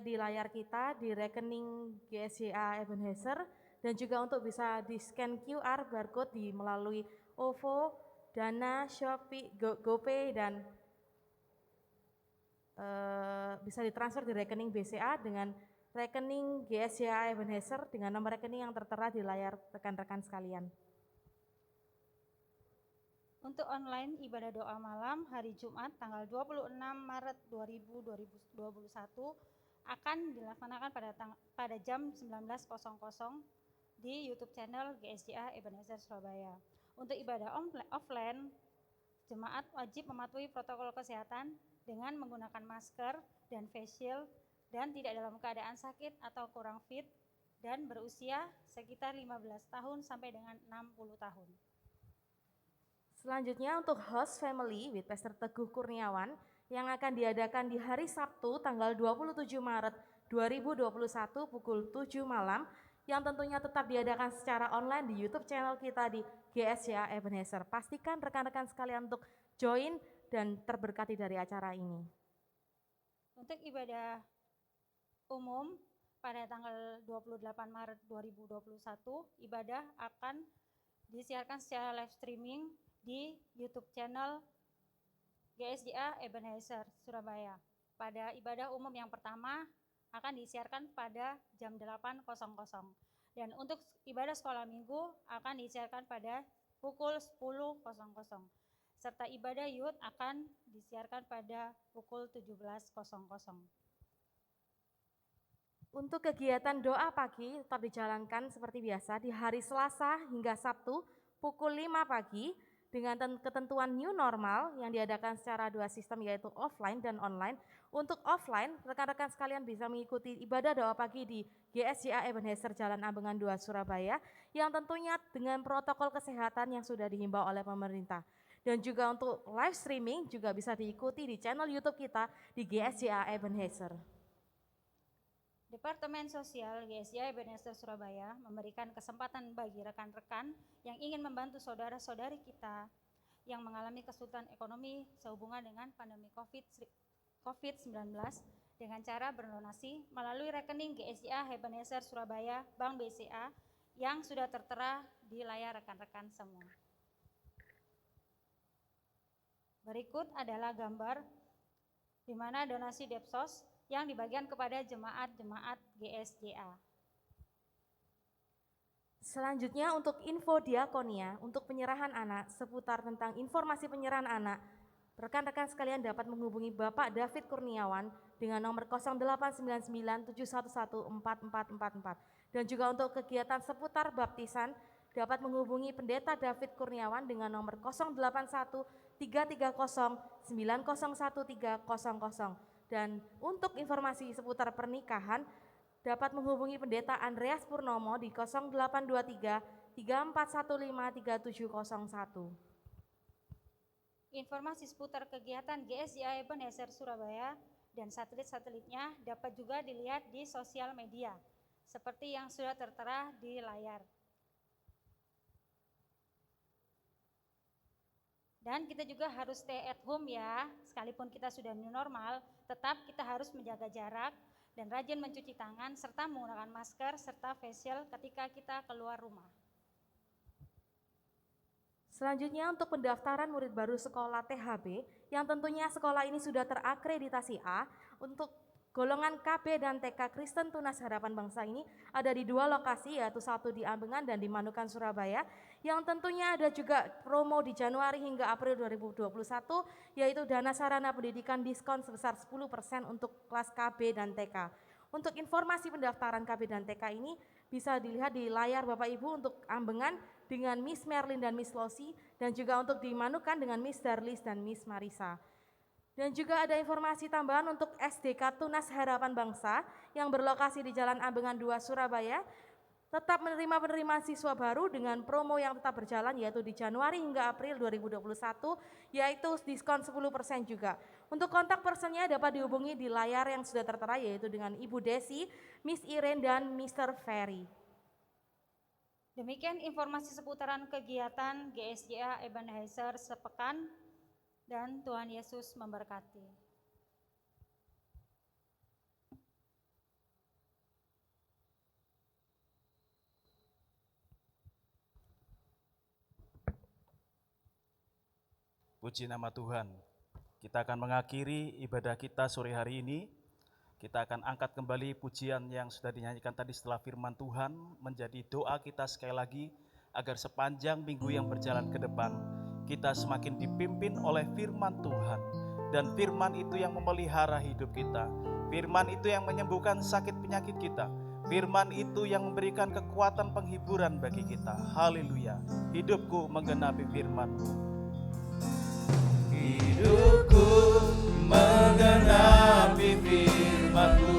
di layar kita di rekening GSJA Ebenezer, dan juga untuk bisa di scan QR barcode melalui OVO, Dana, Shopee, GoPay, dan bisa ditransfer di rekening BCA dengan rekening GSJA Ebenezer dengan nomor rekening yang tertera di layar rekan-rekan sekalian. Untuk online ibadah doa malam hari Jumat tanggal 26 Maret 2021 akan dilaksanakan pada jam 19.00 di YouTube channel GSJA Ebenezer Surabaya. Untuk ibadah offline, jemaat wajib mematuhi protokol kesehatan dengan menggunakan masker dan face shield dan tidak dalam keadaan sakit atau kurang fit dan berusia sekitar 15 tahun sampai dengan 60 tahun. Selanjutnya untuk host family with Pastor Teguh Kurniawan yang akan diadakan di hari Sabtu tanggal 27 Maret 2021 pukul 7 malam yang tentunya tetap diadakan secara online di YouTube channel kita di GSJA Ebenezer. Pastikan rekan-rekan sekalian untuk join dan terberkati dari acara ini. Untuk ibadah umum pada tanggal 28 Maret 2021 ibadah akan disiarkan secara live streaming di YouTube channel GSJA Ebenezer Surabaya. Pada ibadah umum yang pertama akan disiarkan pada jam 8.00 dan untuk ibadah sekolah minggu akan disiarkan pada pukul 10.00 serta ibadah youth akan disiarkan pada pukul 17.00. Untuk kegiatan doa pagi tetap dijalankan seperti biasa di hari Selasa hingga Sabtu pukul 5 pagi dengan ketentuan new normal yang diadakan secara dua sistem yaitu offline dan online. Untuk offline, rekan-rekan sekalian bisa mengikuti ibadah doa pagi di GSJA Ebenezer Jalan Ambengan 2 Surabaya yang tentunya dengan protokol kesehatan yang sudah dihimbau oleh pemerintah. Dan juga untuk live streaming juga bisa diikuti di channel YouTube kita di GSJA Ebenezer. Departemen Sosial GSJA Ebenezer Surabaya memberikan kesempatan bagi rekan-rekan yang ingin membantu saudara-saudari kita yang mengalami kesulitan ekonomi sehubungan dengan pandemi COVID-19 dengan cara berdonasi melalui rekening GSJA Ebenezer Surabaya Bank BCA yang sudah tertera di layar rekan-rekan semua. Berikut adalah gambar di mana donasi Depsos yang dibagikan kepada jemaat-jemaat GSJA. Selanjutnya untuk info diakonia, untuk penyerahan anak, seputar tentang informasi penyerahan anak, rekan-rekan sekalian dapat menghubungi Bapak David Kurniawan dengan nomor 0899711444 dan juga untuk kegiatan seputar baptisan dapat menghubungi Pendeta David Kurniawan dengan nomor 081330901300. Dan untuk informasi seputar pernikahan dapat menghubungi Pendeta Andreas Purnomo di 0823 3415 3701. Informasi seputar kegiatan GSJA Ebenezer Surabaya dan satelit-satelitnya dapat juga dilihat di sosial media seperti yang sudah tertera di layar. Dan kita juga harus stay at home ya, sekalipun kita sudah new normal, tetap kita harus menjaga jarak dan rajin mencuci tangan serta menggunakan masker serta face shield ketika kita keluar rumah. Selanjutnya untuk pendaftaran murid baru sekolah THB yang tentunya sekolah ini sudah terakreditasi A. Untuk golongan KB dan TK Kristen Tunas Harapan Bangsa ini ada di dua lokasi yaitu satu di Ambengan dan di Manukan Surabaya. Yang tentunya ada juga promo di Januari hingga April 2021 yaitu dana sarana pendidikan diskon sebesar 10% untuk kelas KB dan TK. Untuk informasi pendaftaran KB dan TK ini bisa dilihat di layar Bapak Ibu untuk Ambengan dengan Miss Merlin dan Miss Losi dan juga untuk di Manukan dengan Miss Darlis dan Miss Marisa. Dan juga ada informasi tambahan untuk SDK Tunas Harapan Bangsa yang berlokasi di Jalan Ambengan 2 Surabaya, tetap menerima penerimaan siswa baru dengan promo yang tetap berjalan yaitu di Januari hingga April 2021, yaitu diskon 10% juga. Untuk kontak personnya dapat dihubungi di layar yang sudah tertera yaitu dengan Ibu Desi, Miss Irene dan Mr. Ferry. Demikian informasi seputaran kegiatan GSJA Ebenezer sepekan, dan Tuhan Yesus memberkati. Puji nama Tuhan. Kita akan mengakhiri ibadah kita sore hari ini. Kita akan angkat kembali pujian yang sudah dinyanyikan tadi setelah firman Tuhan menjadi doa kita sekali lagi agar sepanjang minggu yang berjalan ke depan kita semakin dipimpin oleh firman Tuhan. Dan firman itu yang memelihara hidup kita. Firman itu yang menyembuhkan sakit penyakit kita. Firman itu yang memberikan kekuatan penghiburan bagi kita. Haleluya. Hidupku menggenapi firman-Mu. Hidupku menggenapi firman-Mu,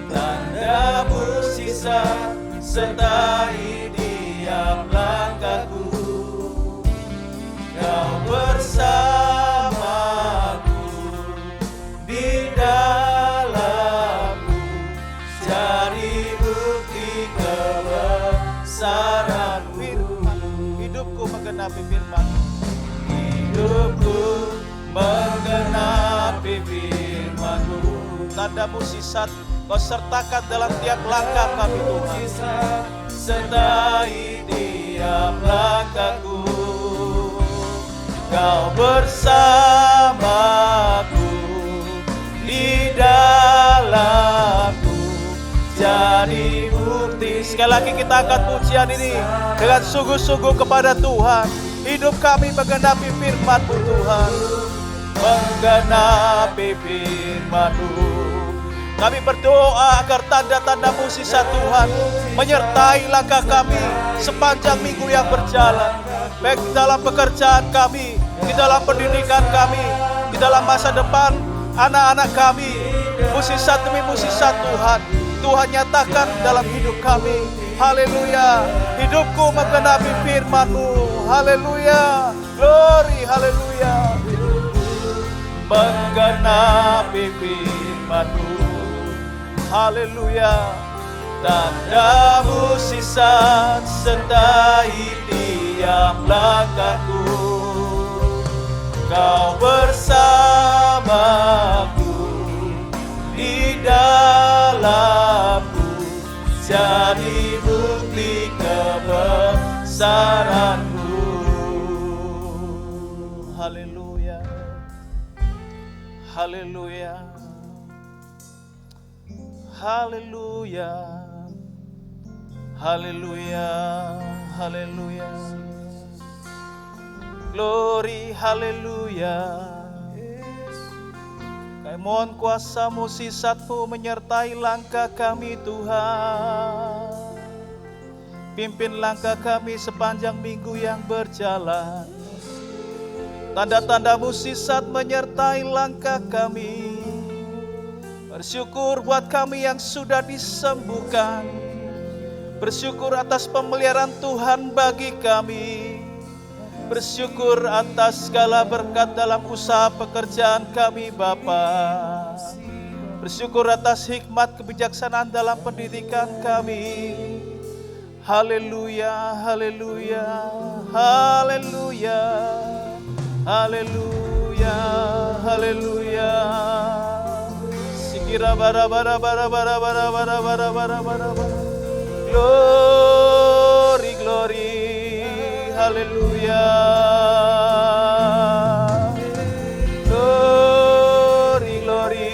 tanda mukjizat sertai tiap langkahku. Kau bersamaku di dalamku, jadi bukti kebesaran firman. Hidupku menggenapi firman. Hidupku menggenapi firman-Mu, Tanda mukjizat Kau sertakan dalam tiap langkah kami Tuhan. mukjizat sertai tiap langkahku. Kau bersamaku di dalamku, jadi bukti. Sekali lagi kita angkat pujian ini dengan sungguh-sungguh kepada Tuhan. Hidup kami menggenapi firman-Mu Tuhan. Menggenapi firman-Mu. Kami berdoa agar tanda-tanda mukjizat Tuhan menyertai langkah kami sepanjang minggu yang berjalan. Baik di dalam pekerjaan kami, di dalam pendidikan kami, di dalam masa depan anak-anak kami. Mukjizat demi mukjizat Tuhan, Tuhan nyatakan dalam hidup kami. Haleluya. Hidupku menggenapi firman-Mu. Haleluya. Glory, haleluya. Menggenapi firman-Mu. Haleluya. Tanda mukjizat sertai tiap langkahku. Kau bersamaku di dalamku, jadi bukti kebesaran-Mu. Haleluya. Haleluya. Haleluya. Haleluya. Haleluya. Glory, haleluya. Kami mohon kuasa mukjizat-Mu menyertai langkah kami Tuhan. Pimpin langkah kami sepanjang minggu yang berjalan. Tanda-tanda mukjizat menyertai langkah kami. Bersyukur buat kami yang sudah disembuhkan. Bersyukur atas pemeliharaan Tuhan bagi kami. Bersyukur atas segala berkat dalam usaha pekerjaan kami Bapa. Bersyukur atas hikmat kebijaksanaan dalam pendidikan kami. Haleluya, haleluya, haleluya, haleluya, haleluya. Sikira bara bara bara bara bara bara bara bara bara bara. Glory, glory, haleluya. Glory, glory,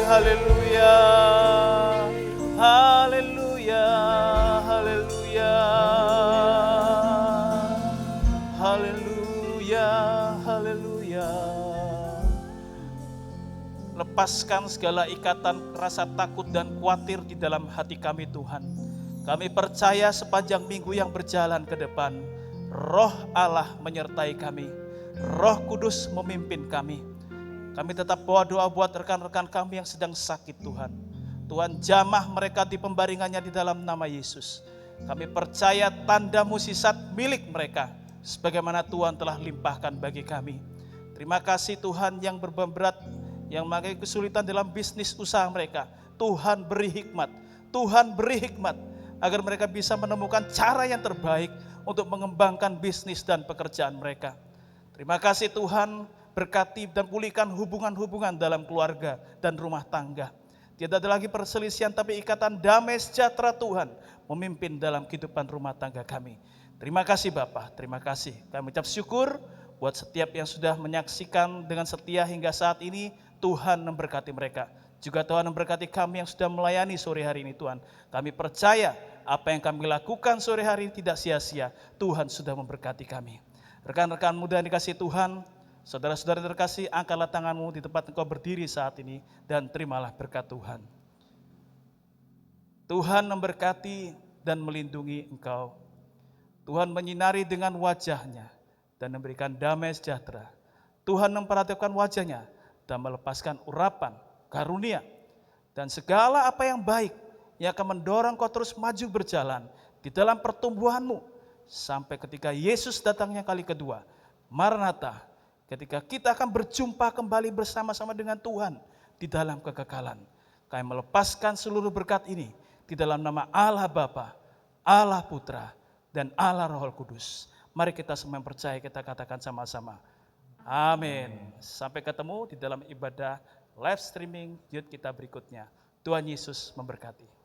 haleluya. Haleluya, haleluya. Haleluya, haleluya. Lepaskan segala ikatan rasa takut dan khawatir di dalam hati kami Tuhan. Kami percaya sepanjang minggu yang berjalan ke depan, Roh Allah menyertai kami. Roh Kudus memimpin kami. Kami tetap bawa doa buat rekan-rekan kami yang sedang sakit Tuhan. Tuhan jamah mereka di pembaringannya di dalam nama Yesus. Kami percaya tanda mukjizat milik mereka, sebagaimana Tuhan telah limpahkan bagi kami. Terima kasih Tuhan yang beban berat, yang mengalami kesulitan dalam bisnis usaha mereka. Tuhan beri hikmat, Tuhan beri hikmat, agar mereka bisa menemukan cara yang terbaik untuk mengembangkan bisnis dan pekerjaan mereka. Terima kasih Tuhan, berkati dan pulihkan hubungan-hubungan dalam keluarga dan rumah tangga. Tidak ada lagi perselisihan, tapi ikatan damai sejahtera Tuhan memimpin dalam kehidupan rumah tangga kami. Terima kasih Bapa, terima kasih. Kami ucap syukur buat setiap yang sudah menyaksikan dengan setia hingga saat ini. Tuhan memberkati mereka. Juga Tuhan memberkati kami yang sudah melayani sore hari ini Tuhan. Kami percaya apa yang kami lakukan sore hari ini tidak sia-sia. Tuhan sudah memberkati kami. Rekan-rekan muda yang dikasihi Tuhan, saudara-saudara terkasih, angkatlah tanganmu di tempat engkau berdiri saat ini dan terimalah berkat Tuhan. Tuhan memberkati dan melindungi engkau. Tuhan menyinari dengan wajahnya dan memberikan damai sejahtera. Tuhan memperhatikan wajahnya dan melepaskan urapan, karunia, dan segala apa yang baik yang akan mendorong kau terus maju berjalan di dalam pertumbuhanmu sampai ketika Yesus datangnya kali kedua, Maranatha, ketika kita akan berjumpa kembali bersama-sama dengan Tuhan di dalam kekekalan. Kami melepaskan seluruh berkat ini di dalam nama Allah Bapa, Allah Putra, dan Allah Roh Kudus. Mari kita semua yang percaya kita katakan sama-sama. Amin. Sampai ketemu di dalam ibadah live streaming youth kita berikutnya. Tuhan Yesus memberkati.